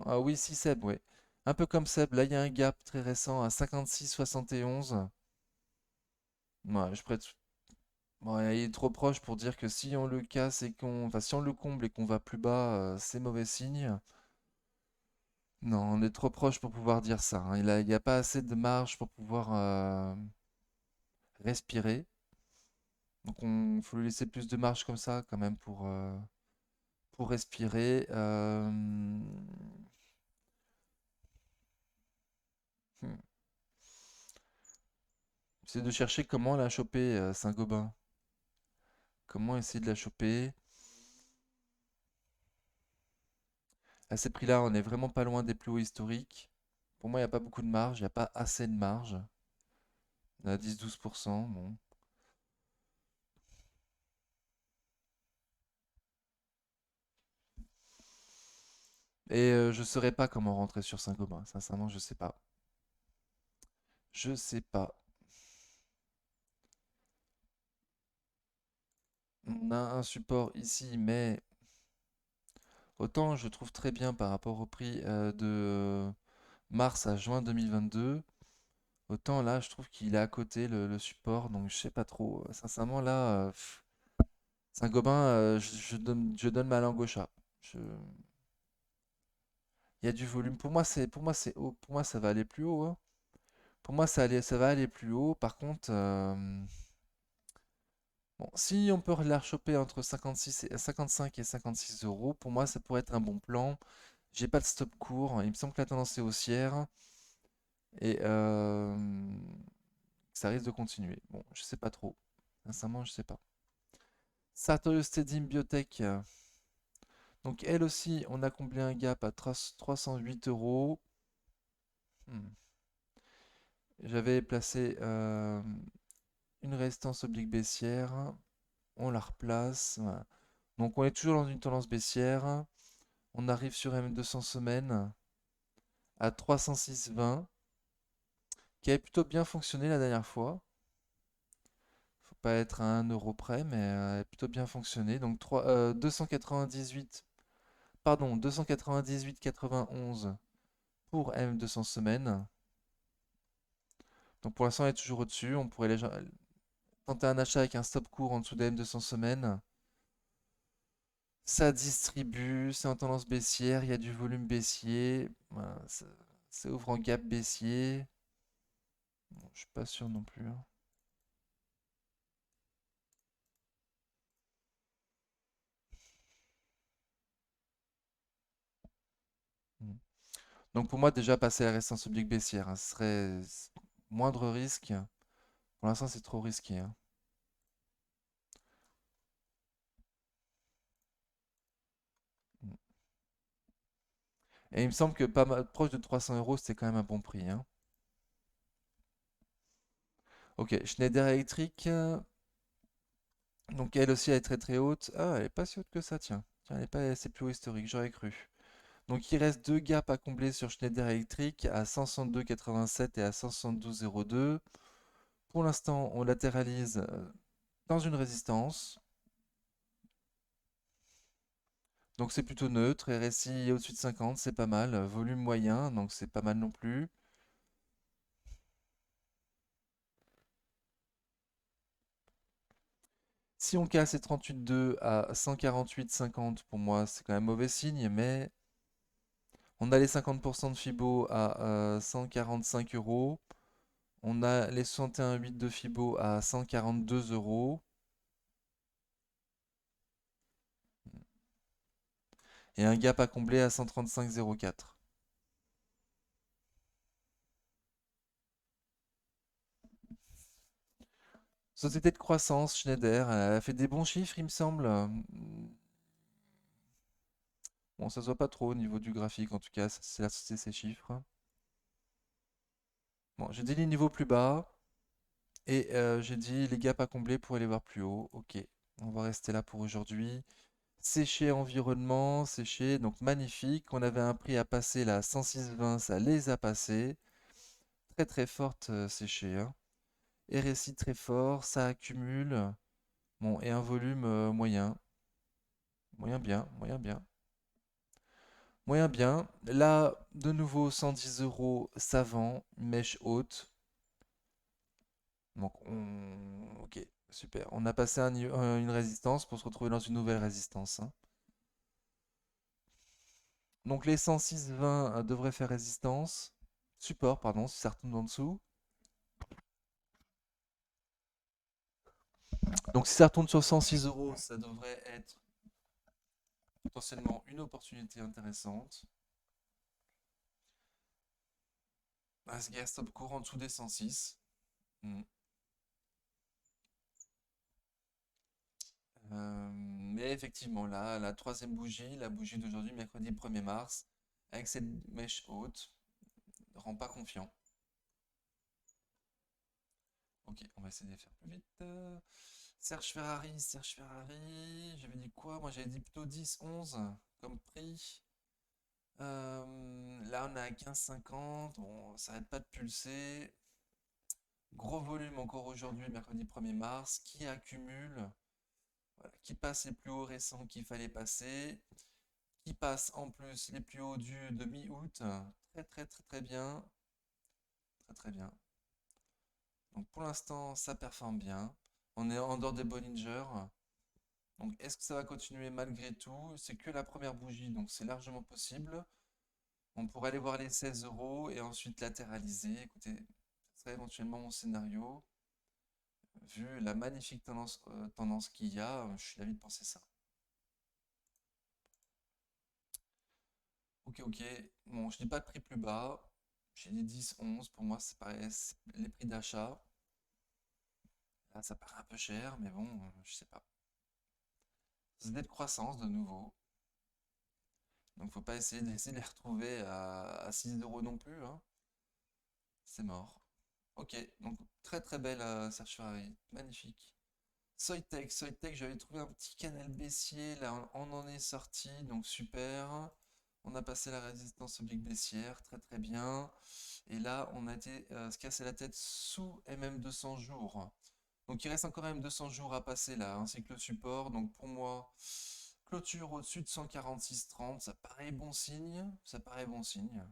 Ah oui, si Seb, ouais. Un peu comme Seb, là il y a un gap très récent à 56,71. Ouais, ouais, il est trop proche pour dire que si on le casse et enfin si on le comble et qu'on va plus bas, c'est mauvais signe. Non, on est trop proche pour pouvoir dire ça, hein. Il n'y a pas assez de marge pour pouvoir respirer. Donc il faut lui laisser plus de marge comme ça quand même pour respirer. Hmm. C'est de chercher comment la choper, Saint-Gobain. Comment essayer de la choper. À ces prix-là, on est vraiment pas loin des plus hauts historiques. Pour moi, il n'y a pas beaucoup de marge, il n'y a pas assez de marge. On a 10-12%. Bon. Et je ne saurais pas comment rentrer sur Saint-Gobain. Sincèrement, je sais pas. Je sais pas. On a un support ici, mais autant je trouve très bien par rapport au prix de mars à juin 2022, autant là, je trouve qu'il est à côté le support, donc je sais pas trop. Sincèrement, là, Saint-Gobain, je donne ma langue au chat. Je, Il y a du volume. Pour moi, c'est haut. Pour moi, ça va aller plus haut, hein. Pour moi, ça va aller plus haut. Par contre, bon, si on peut la rechoper entre 56 et 55 et 56 euros, pour moi, ça pourrait être un bon plan. J'ai pas de stop court. Il me semble que la tendance est haussière et ça risque de continuer. Bon, je sais pas trop. Sincèrement, je sais pas. Sartorius Stedim Biotech. Donc elle aussi, on a comblé un gap à 308 euros. Hmm. J'avais placé une résistance oblique baissière. On la replace. Voilà. Donc on est toujours dans une tendance baissière. On arrive sur M200 semaines à 306,20, qui avait plutôt bien fonctionné la dernière fois. Faut pas être à 1 euro près, mais elle a plutôt bien fonctionné. Donc 298, pardon, 298,91 pour M200 semaines. Donc pour l'instant, elle est toujours au-dessus. On pourrait tenter un achat avec un stop court en dessous de M200 semaines. Ça distribue, c'est en tendance baissière, il y a du volume baissier. Voilà, ça ouvre en gap baissier. Bon, je suis pas sûr non plus, hein. Mm. Donc pour moi, déjà passer la résistance oblique baissière, hein, ce serait moindre risque. Pour l'instant, c'est trop risqué, hein. Mm. Et il me semble que pas mal, proche de 300 euros, c'était quand même un bon prix, hein. Ok, Schneider Electric. Donc elle aussi, elle est très très haute. Ah, elle est pas si haute que ça, tiens. Tiens, elle est pas assez plus haut historique, j'aurais cru. Donc il reste deux gaps à combler sur Schneider Electric à 162,87 et à 172,02. Pour l'instant, on latéralise dans une résistance. Donc c'est plutôt neutre. RSI au-dessus de 50, c'est pas mal. Volume moyen, donc c'est pas mal non plus. Si on casse les 38,2 à 148,50, pour moi, c'est quand même mauvais signe, mais on a les 50% de Fibo à 145 euros. On a les 61,8 de Fibo à 142 euros. Et un gap à combler à 135,04. Société de croissance, Schneider, elle a fait des bons chiffres, il me semble. Bon, ça se voit pas trop au niveau du graphique, en tout cas, c'est ces chiffres. Bon, j'ai dit les niveaux plus bas et j'ai dit les gaps à combler pour aller voir plus haut. Ok, on va rester là pour aujourd'hui. Séché environnement, séché, donc magnifique. On avait un prix à passer là, 106,20, ça les a passés. Très très forte séché, hein. RSI très fort, ça accumule. Bon, et un volume moyen. Moyen bien, moyen bien. Moyen bien. Là, de nouveau, 110 euros, ça vend, mèche haute. Donc, ok, super. On a passé une résistance pour se retrouver dans une nouvelle résistance, hein. Donc, les 106,20 devraient faire résistance. Support, pardon, si ça retombe en dessous. Donc, si ça retombe sur 106 euros, ça devrait être potentiellement une opportunité intéressante. Asga stop court en dessous des 106. Hmm. Mais effectivement, là, la troisième bougie, la bougie d'aujourd'hui, mercredi 1er mars, avec cette mèche haute, ne rend pas confiant. Ok, on va essayer de faire plus vite. Serge Ferrari, j'avais dit quoi? Moi j'avais dit plutôt 10, 11 comme prix. Là on est à 15,50, bon, ça n'arrête pas de pulser. Gros volume encore aujourd'hui, mercredi 1er mars, qui accumule, voilà, qui passe les plus hauts récents qu'il fallait passer, qui passe en plus les plus hauts de mi-août. Très très très très bien. Très très bien. Donc pour l'instant, ça performe bien. On est en dehors des Bollinger. Donc est-ce que ça va continuer malgré tout? C'est que la première bougie, donc c'est largement possible. On pourrait aller voir les 16 euros et ensuite latéraliser. Écoutez, ce serait éventuellement mon scénario. Vu la magnifique tendance qu'il y a, je suis d'avis de penser ça. Ok, ok. Bon, je dis pas de prix plus bas. J'ai dit 10, 11. Pour moi, c'est pareil, c'est les prix d'achat. Là, ça paraît un peu cher, mais bon, je sais pas. C'est des de croissance de nouveau. Donc, faut pas essayer de les retrouver à 6 euros non plus, hein. C'est mort. Ok, donc très très belle Serge Ferrari. Magnifique. Soitec, j'avais trouvé un petit canal baissier, là on en est sorti, donc super. On a passé la résistance oblique baissière, très très bien. Et là, on a été se casser la tête sous MM200 jours. Donc il reste encore MM200 jours à passer là, ainsi que le support. Donc pour moi, clôture au-dessus de 146,30, ça paraît bon signe. Ça paraît bon signe.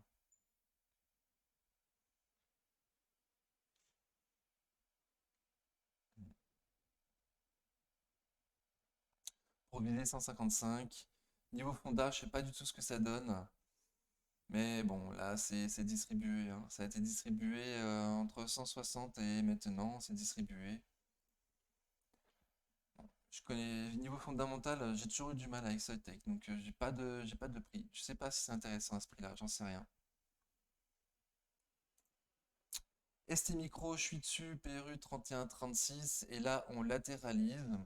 Pour viser 155. Niveau fondage, je sais pas du tout ce que ça donne. Mais bon, là, c'est distribué, hein. Ça a été distribué entre 160 et maintenant, c'est distribué. Je connais, niveau fondamental, j'ai toujours eu du mal avec Soitec, donc j'ai pas de prix. Je sais pas si c'est intéressant à ce prix-là, j'en sais rien. ST Micro, je suis dessus, PRU 31,36, et là, on latéralise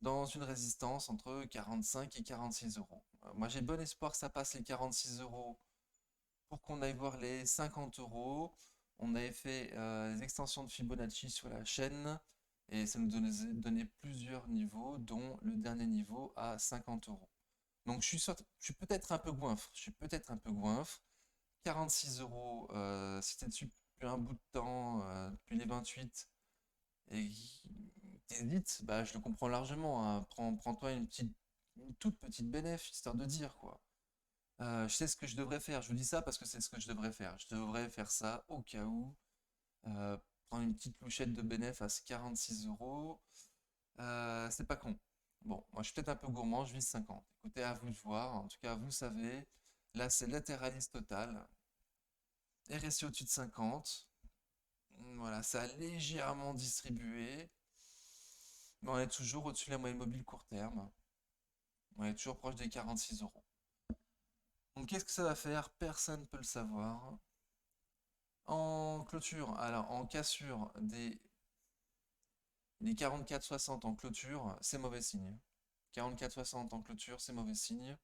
dans une résistance entre 45 et 46 euros. Moi, j'ai bon espoir que ça passe les 46 euros pour qu'on aille voir les 50 euros. On avait fait les extensions de Fibonacci sur la chaîne et ça nous donnait plusieurs niveaux, dont le dernier niveau à 50 euros. Donc je suis peut-être un peu goinfre. Je suis peut-être un peu goinfre. 46 euros, si t'es dessus depuis un bout de temps, depuis les 28, et t'hésites, bah je le comprends largement, hein. Prends-toi une toute petite bénéfice, histoire de dire quoi. Je sais ce que je devrais faire. Je vous dis ça parce que c'est ce que je devrais faire. Je devrais faire ça au cas où. euh, Prendre une petite louchette de bénéf à 46 euros. C'est pas con. Bon, moi je suis peut-être un peu gourmand, je vise 50. Écoutez, à vous de voir. En tout cas, vous savez. Là, c'est latéraliste total. RSI au-dessus de 50. Voilà, ça a légèrement distribué. Mais on est toujours au-dessus de la moyenne mobile court terme. On est toujours proche des 46 euros. Donc qu'est-ce que ça va faire? Personne ne peut le savoir. En clôture, alors en cassure des 44,60 en clôture, c'est mauvais signe. 44,60 en clôture, c'est mauvais signe.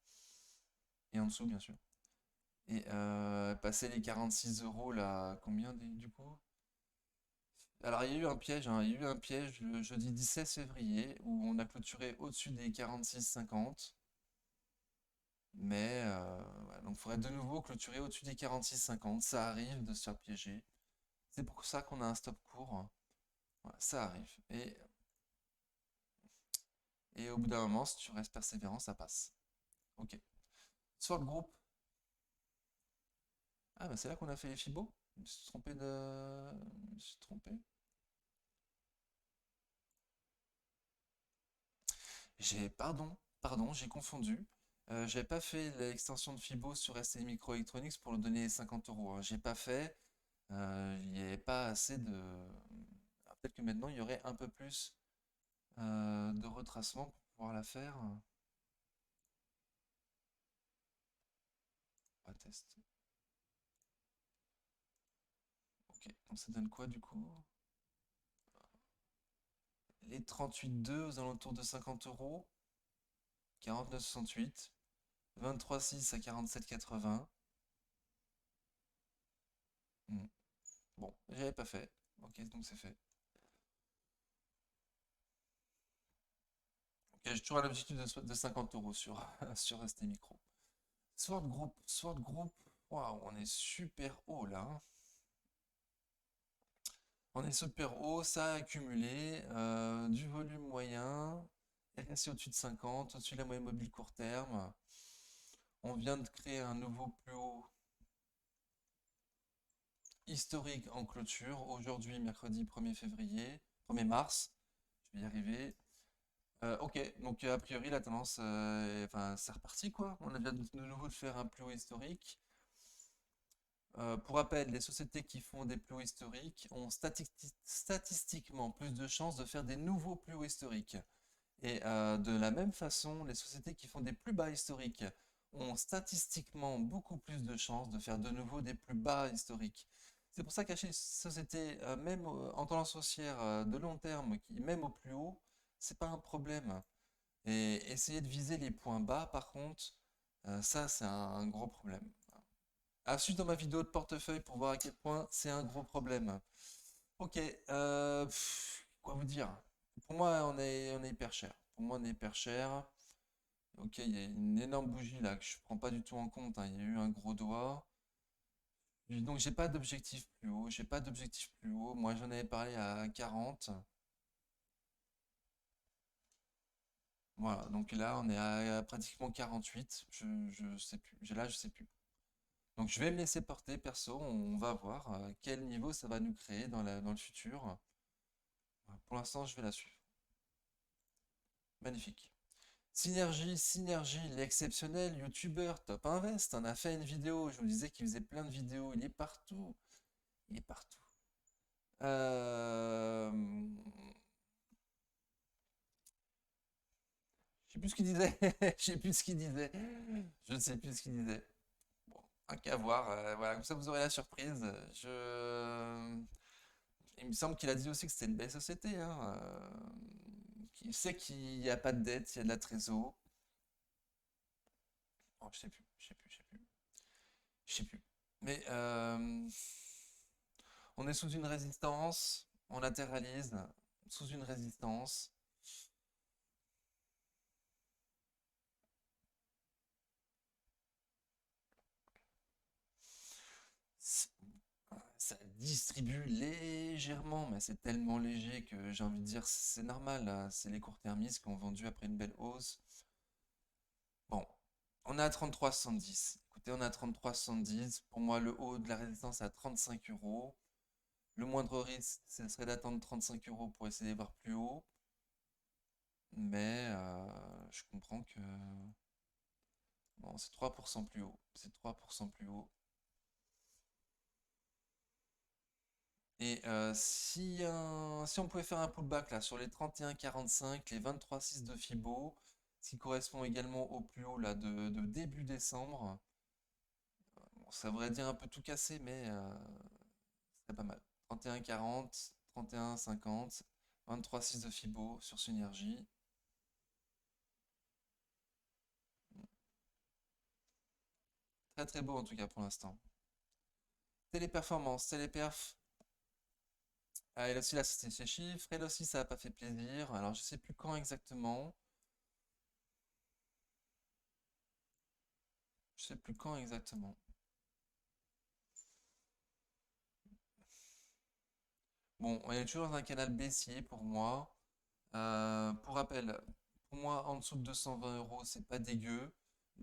Et en dessous, bien sûr. Et passer les 46 euros là, combien du coup? Alors il y a eu un piège, hein, il y a eu un piège le jeudi 17 février où on a clôturé au-dessus des 46,50. Mais ouais, donc il faudrait de nouveau clôturer au-dessus des 46,50. Ça arrive de se faire piéger. C'est pour ça qu'on a un stop court. Ouais, ça arrive. Et au bout d'un moment, si tu restes persévérant, ça passe. Ok. Sword Group. Ah, bah c'est là qu'on a fait les Fibo. Je me suis trompé de. Je me suis trompé. Pardon, j'ai confondu. J'avais pas fait l'extension de Fibo sur ST Microelectronics pour le donner 50 euros, hein. J'ai pas fait. Il n'y avait pas assez de. Ah, peut-être que maintenant il y aurait un peu plus de retracement pour pouvoir la faire. On va tester. Ok, donc ça donne quoi du coup? Les 38,2 aux alentours de 50 euros. 49,68. 23,6 à 47,80. Hmm. Bon, j'avais pas fait. Ok, donc c'est fait. Ok, j'ai toujours l'habitude de 50 euros sur, sur ST Micro. Sword Group. Waouh, on est super haut là, hein. On est super haut, ça a accumulé du volume moyen, RSI au-dessus de 50, au-dessus de la moyenne mobile court terme. On vient de créer un nouveau plus haut historique en clôture, aujourd'hui, mercredi 1er février, 1er mars, je vais y arriver. Ok, donc a priori la tendance, enfin c'est reparti quoi. On a déjà de nouveau de faire un plus haut historique. Pour rappel, les sociétés qui font des plus hauts historiques ont statistiquement plus de chances de faire des nouveaux plus hauts historiques. Et de la même façon, les sociétés qui font des plus bas historiques ont statistiquement beaucoup plus de chances de faire de nouveau des plus bas historiques. C'est pour ça qu'acheter une société, même en tendance haussière de long terme, même au plus haut, c'est pas un problème. Et essayer de viser les points bas, par contre, ça, c'est un gros problème. À suivre dans ma vidéo de portefeuille pour voir à quel point c'est un gros problème. Ok, quoi vous dire? Pour moi, on est hyper cher. Pour moi, on est hyper cher. Ok, il y a une énorme bougie là que je prends pas du tout en compte, hein. Il y a eu un gros doigt. Donc, j'ai pas d'objectif plus haut. J'ai pas d'objectif plus haut. Moi, j'en avais parlé à 40. Voilà, donc là, on est à pratiquement 48. Je sais plus. Là, je sais plus. Donc, je vais me laisser porter, perso. On va voir quel niveau ça va nous créer dans le futur. Pour l'instant, je vais la suivre. Magnifique. Synergie, l'exceptionnel youtubeur Top Invest, on a fait une vidéo, je vous disais qu'il faisait plein de vidéos, il est partout, il est partout. Je sais plus ce qu'il disait, je sais plus ce qu'il disait, je ne sais plus ce qu'il disait. Bon, un qu'à voir, voilà, comme ça vous aurez la surprise. Il me semble qu'il a dit aussi que c'était une belle société, hein, qu'il sait qu'il n'y a pas de dette, il y a de la trésor. Oh, je sais plus, je sais plus, je sais plus, je sais plus. Mais on est sous une résistance, on latéralise, sous une résistance. C- Ça distribue légèrement, mais c'est tellement léger que j'ai envie de dire c'est normal, hein. C'est les court-termistes qui ont vendu après une belle hausse. Bon, on est à 33,70. Écoutez, on est à 33,70. Pour moi, le haut de la résistance est à 35 euros. Le moindre risque, ce serait d'attendre 35 euros pour essayer de voir plus haut. Mais je comprends que bon, c'est 3% plus haut. C'est 3% plus haut. Et si on pouvait faire un pullback là sur les 31,45, les 23,6 de Fibo, ce qui correspond également au plus haut là de début décembre, bon, ça voudrait dire un peu tout casser, mais ce serait pas mal. 31,40, 31,50, 23,6 de Fibo sur Synergie. Très très beau en tout cas pour l'instant. Téléperformance, téléperf. Ah, elle aussi là c'était ses chiffres, elle aussi ça n'a pas fait plaisir. Alors je sais plus quand exactement. Je sais plus quand exactement. Bon, on est toujours dans un canal baissier pour moi. Pour rappel, pour moi, en dessous de 220 euros, c'est pas dégueu.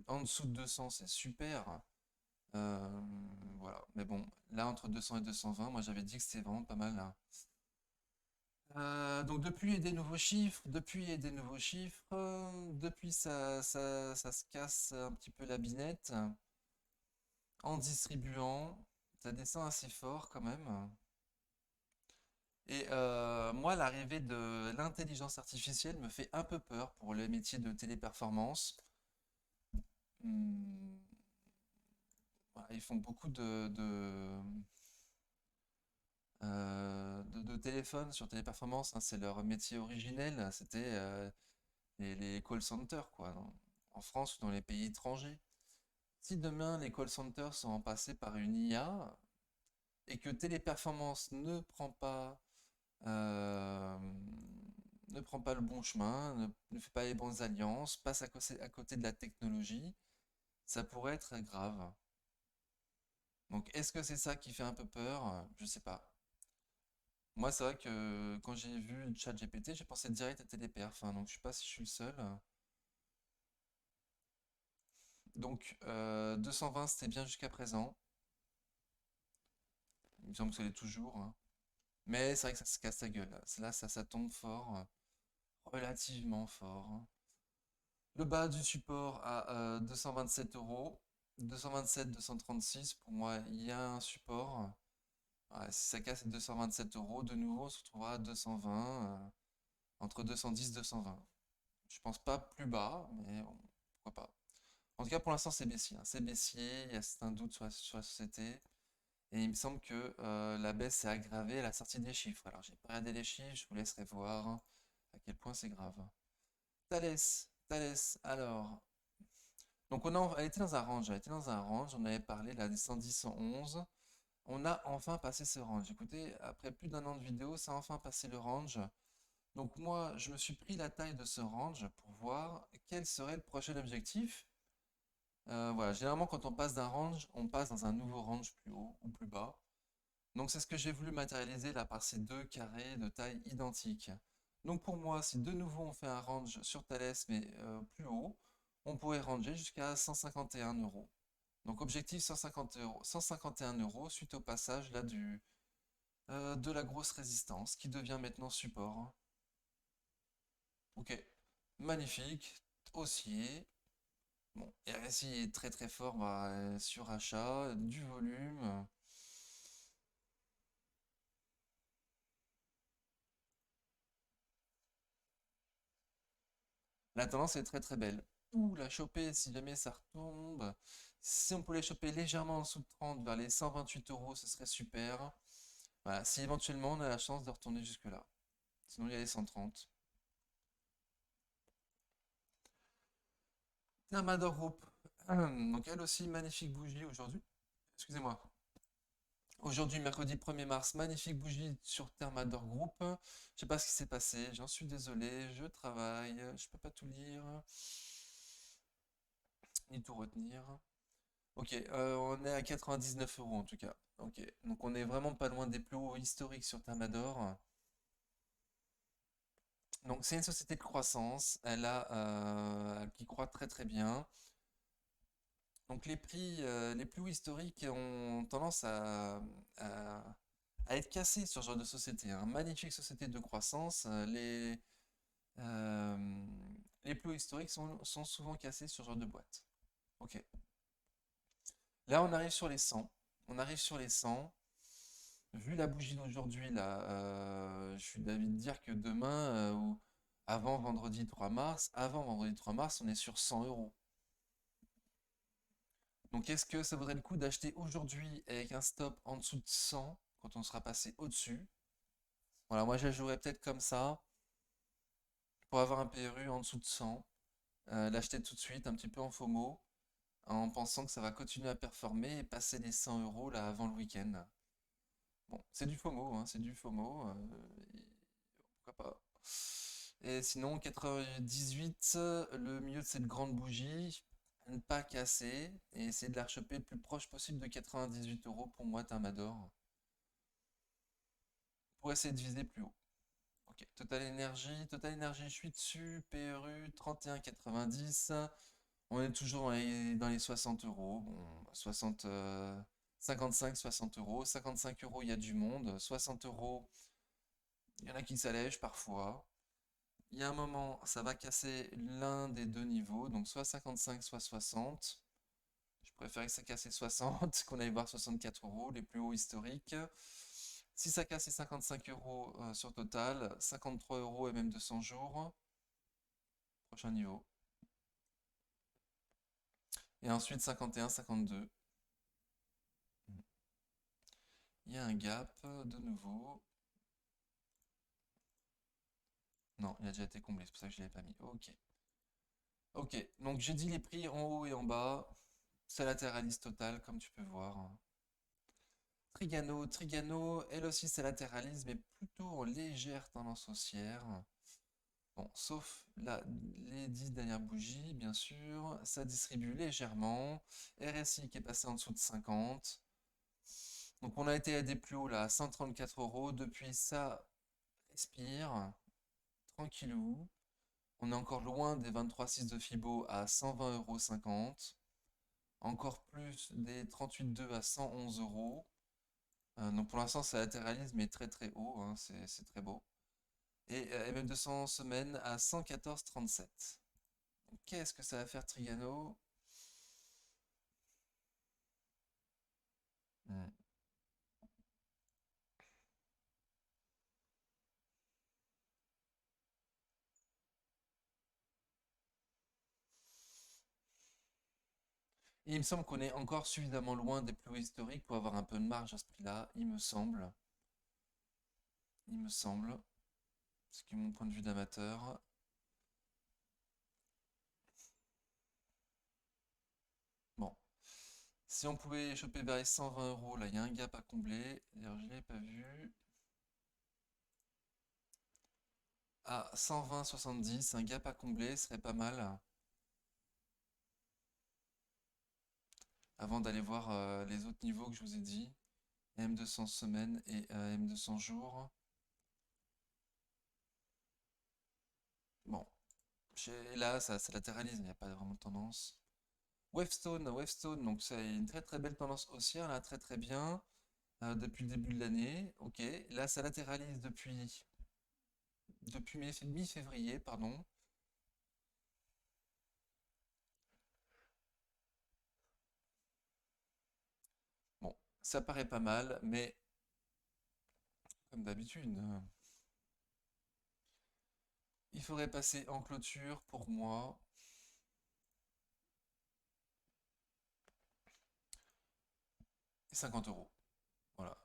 En dessous de 200, c'est super. Euh, voilà. Mais bon, là, entre 200 et 220, moi, j'avais dit que c'était vraiment pas mal, là. Donc, depuis, il y a des nouveaux chiffres. Depuis, il y a des nouveaux chiffres. Depuis, ça se casse un petit peu la binette. En distribuant, ça descend assez fort quand même. Et moi, l'arrivée de l'intelligence artificielle me fait un peu peur pour le métier de téléperformance. Hmm, voilà, ils font beaucoup de téléphones sur téléperformance, hein, c'est leur métier originel. C'était les call centers, quoi, en France ou dans les pays étrangers. Si demain les call centers sont passés par une IA et que téléperformance euh, ne prend pas le bon chemin, ne fait pas les bonnes alliances, passe à côté de la technologie, ça pourrait être grave. Donc est-ce que c'est ça qui fait un peu peur? Je sais pas. Moi, c'est vrai que quand j'ai vu le chat GPT, j'ai pensé direct à Téléperf, hein, donc je sais pas si je suis le seul. Donc 220, c'était bien jusqu'à présent. Il me semble que ça l'est toujours, hein. Mais c'est vrai que ça se casse la gueule. Là, ça tombe fort, relativement fort. Le bas du support à 227 euros. 227, 236, pour moi, il y a un support. Ouais, si ça casse les 227 euros, de nouveau, on se retrouvera à 220, entre 210 et 220. Je pense pas plus bas, mais pourquoi pas. En tout cas, pour l'instant, c'est baissier, hein. C'est baissier, il y a un doute sur la société. Et il me semble que la baisse s'est aggravée à la sortie des chiffres. Alors, j'ai pas regardé les chiffres, je vous laisserai voir à quel point c'est grave. Thales, alors. Donc, elle était dans un range, elle était dans un range, on avait parlé là des 110, 111. On a enfin passé ce range. Écoutez, après plus d'un an de vidéo, ça a enfin passé le range. Donc moi, je me suis pris la taille de ce range pour voir quel serait le prochain objectif. Voilà, généralement quand on passe d'un range, on passe dans un nouveau range plus haut ou plus bas. Donc c'est ce que j'ai voulu matérialiser là par ces deux carrés de taille identique. Donc pour moi, si de nouveau on fait un range sur Thales mais plus haut, on pourrait ranger jusqu'à 151 euros. Donc objectif 150 euros, 151 euros suite au passage là de la grosse résistance qui devient maintenant support. Ok, magnifique, haussier. Bon, RSI est très très fort bah, sur achat, du volume. La tendance est très très belle. Ouh, la choper si jamais ça retombe. Si on pouvait choper légèrement en dessous de 30 vers les 128 euros, ce serait super. Voilà, si éventuellement on a la chance de retourner jusque-là. Sinon, il y a les 130. Thermador Group. Donc elle aussi, magnifique bougie aujourd'hui. Excusez-moi. Aujourd'hui, mercredi 1er mars, magnifique bougie sur Thermador Group. Je sais pas ce qui s'est passé, j'en suis désolé, je travaille, je peux pas tout lire, ni tout retenir. Ok, on est à 99 euros en tout cas. Ok, donc on est vraiment pas loin des plus hauts historiques sur Thermador. Donc c'est une société de croissance, qui croît très très bien. Donc les prix les plus hauts historiques ont tendance à- à être cassés sur ce genre de société, hein. Magnifique société de croissance, euh, les plus hauts historiques sont souvent cassés sur ce genre de boîte. Ok. Là on arrive sur les 100. On arrive sur les 100. Vu la bougie d'aujourd'hui, là, je suis d'avis de dire que demain, ou avant vendredi 3 mars, on est sur 100 euros. Donc est-ce que ça vaudrait le coup d'acheter aujourd'hui avec un stop en dessous de 100 quand on sera passé au-dessus? Voilà, moi je la jouerais peut-être comme ça pour avoir un PRU en dessous de 100, l'acheter tout de suite un petit peu en FOMO en pensant que ça va continuer à performer et passer les 100 euros là avant le week-end. Bon, c'est du FOMO, hein, c'est du FOMO, pourquoi pas. Et sinon, 98, le milieu de cette grande bougie, à ne pas casser et essayer de la rechoper le plus proche possible de 98 euros pour moi, Thermador, pour essayer de viser plus haut. Ok, Total Energy, je suis dessus, PRU 31,90. On est toujours dans les 60 euros. Bon, 60, 55, 60 euros. 55 euros, il y a du monde. 60 euros, il y en a qui s'allègent parfois. Il y a un moment, ça va casser l'un des deux niveaux, donc soit 55, soit 60. Je préférais que ça casse les 60, qu'on aille voir 64 euros, les plus hauts historiques. Si ça casse les 55 euros sur Total, 53 euros et même 200 jours, prochain niveau. Et ensuite 51, 52. Il y a un gap de nouveau. Non, il a déjà été comblé, c'est pour ça que je ne l'ai pas mis. Ok. Ok, donc j'ai dit les prix en haut et en bas. Ça latéralise Total, comme tu peux voir. Trigano, elle aussi c'est latéralise, mais plutôt en légère tendance haussière. Bon, sauf les 10 dernières bougies, bien sûr. Ça distribue légèrement. RSI qui est passé en dessous de 50. Donc on a été à des plus hauts là, à 134 euros. Depuis ça respire, tranquillou. On est encore loin des 23,6 de Fibo à 120,50 euros. Encore plus des 38,2 à 111 euros. Donc pour l'instant, ça latéralise, mais très très haut, hein, c'est très beau. Et MM200 semaine à 114,37. Qu'est-ce que ça va faire Trigano? Et il me semble qu'on est encore suffisamment loin des plus hauts historiques pour avoir un peu de marge à ce prix-là, il me semble. Il me semble. Ce qui est mon point de vue d'amateur. Bon. Si on pouvait choper vers les 120 euros, là, il y a un gap à combler. D'ailleurs, je ne l'ai pas vu. Ah, 120,70, un gap à combler serait pas mal. Avant d'aller voir les autres niveaux que je vous ai dit. M200 semaine et M200 jours. Bon, là, ça latéralise, il n'y a pas vraiment de tendance. Wavestone, donc c'est une très très belle tendance haussière, là, très très bien, depuis le début de l'année. Ok, là, ça latéralise depuis mi-février, pardon. Bon, ça paraît pas mal, mais comme d'habitude, il faudrait passer en clôture pour moi. Et 50 euros. Voilà.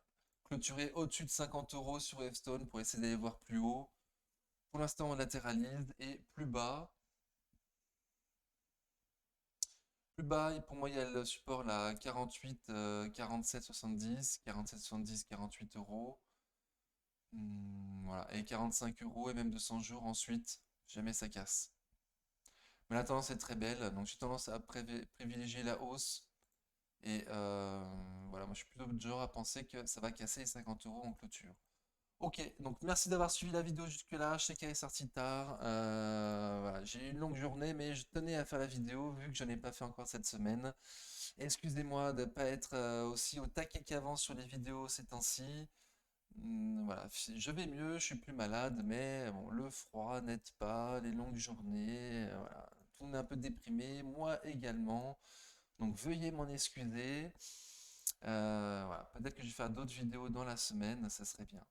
Clôturer au-dessus de 50 euros sur Wavestone pour essayer d'aller voir plus haut. Pour l'instant, on latéralise et plus bas. Plus bas, et pour moi, il y a le support là, 48, 47, 70, 47, 70, 48 euros. Voilà. Et 45 euros et même 200 jours ensuite. Jamais ça casse. Mais la tendance est très belle, donc j'ai tendance à privilégier la hausse. Et voilà, moi je suis plutôt de genre à penser que ça va casser les 50 euros en clôture. Ok, donc merci d'avoir suivi la vidéo jusque-là. Je sais qu'elle est sortie tard. Voilà, j'ai eu une longue journée, mais je tenais à faire la vidéo vu que je n'ai pas fait encore cette semaine. Excusez-moi de ne pas être aussi au taquet qu'avant sur les vidéos ces temps-ci. Voilà, je vais mieux, je suis plus malade, mais bon, le froid n'aide pas, les longues journées, voilà. Tout le monde est un peu déprimé, moi également. Donc veuillez m'en excuser. Voilà, peut-être que je vais faire d'autres vidéos dans la semaine, ça serait bien.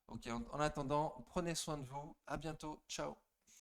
Ok, en attendant, prenez soin de vous. À bientôt. Ciao.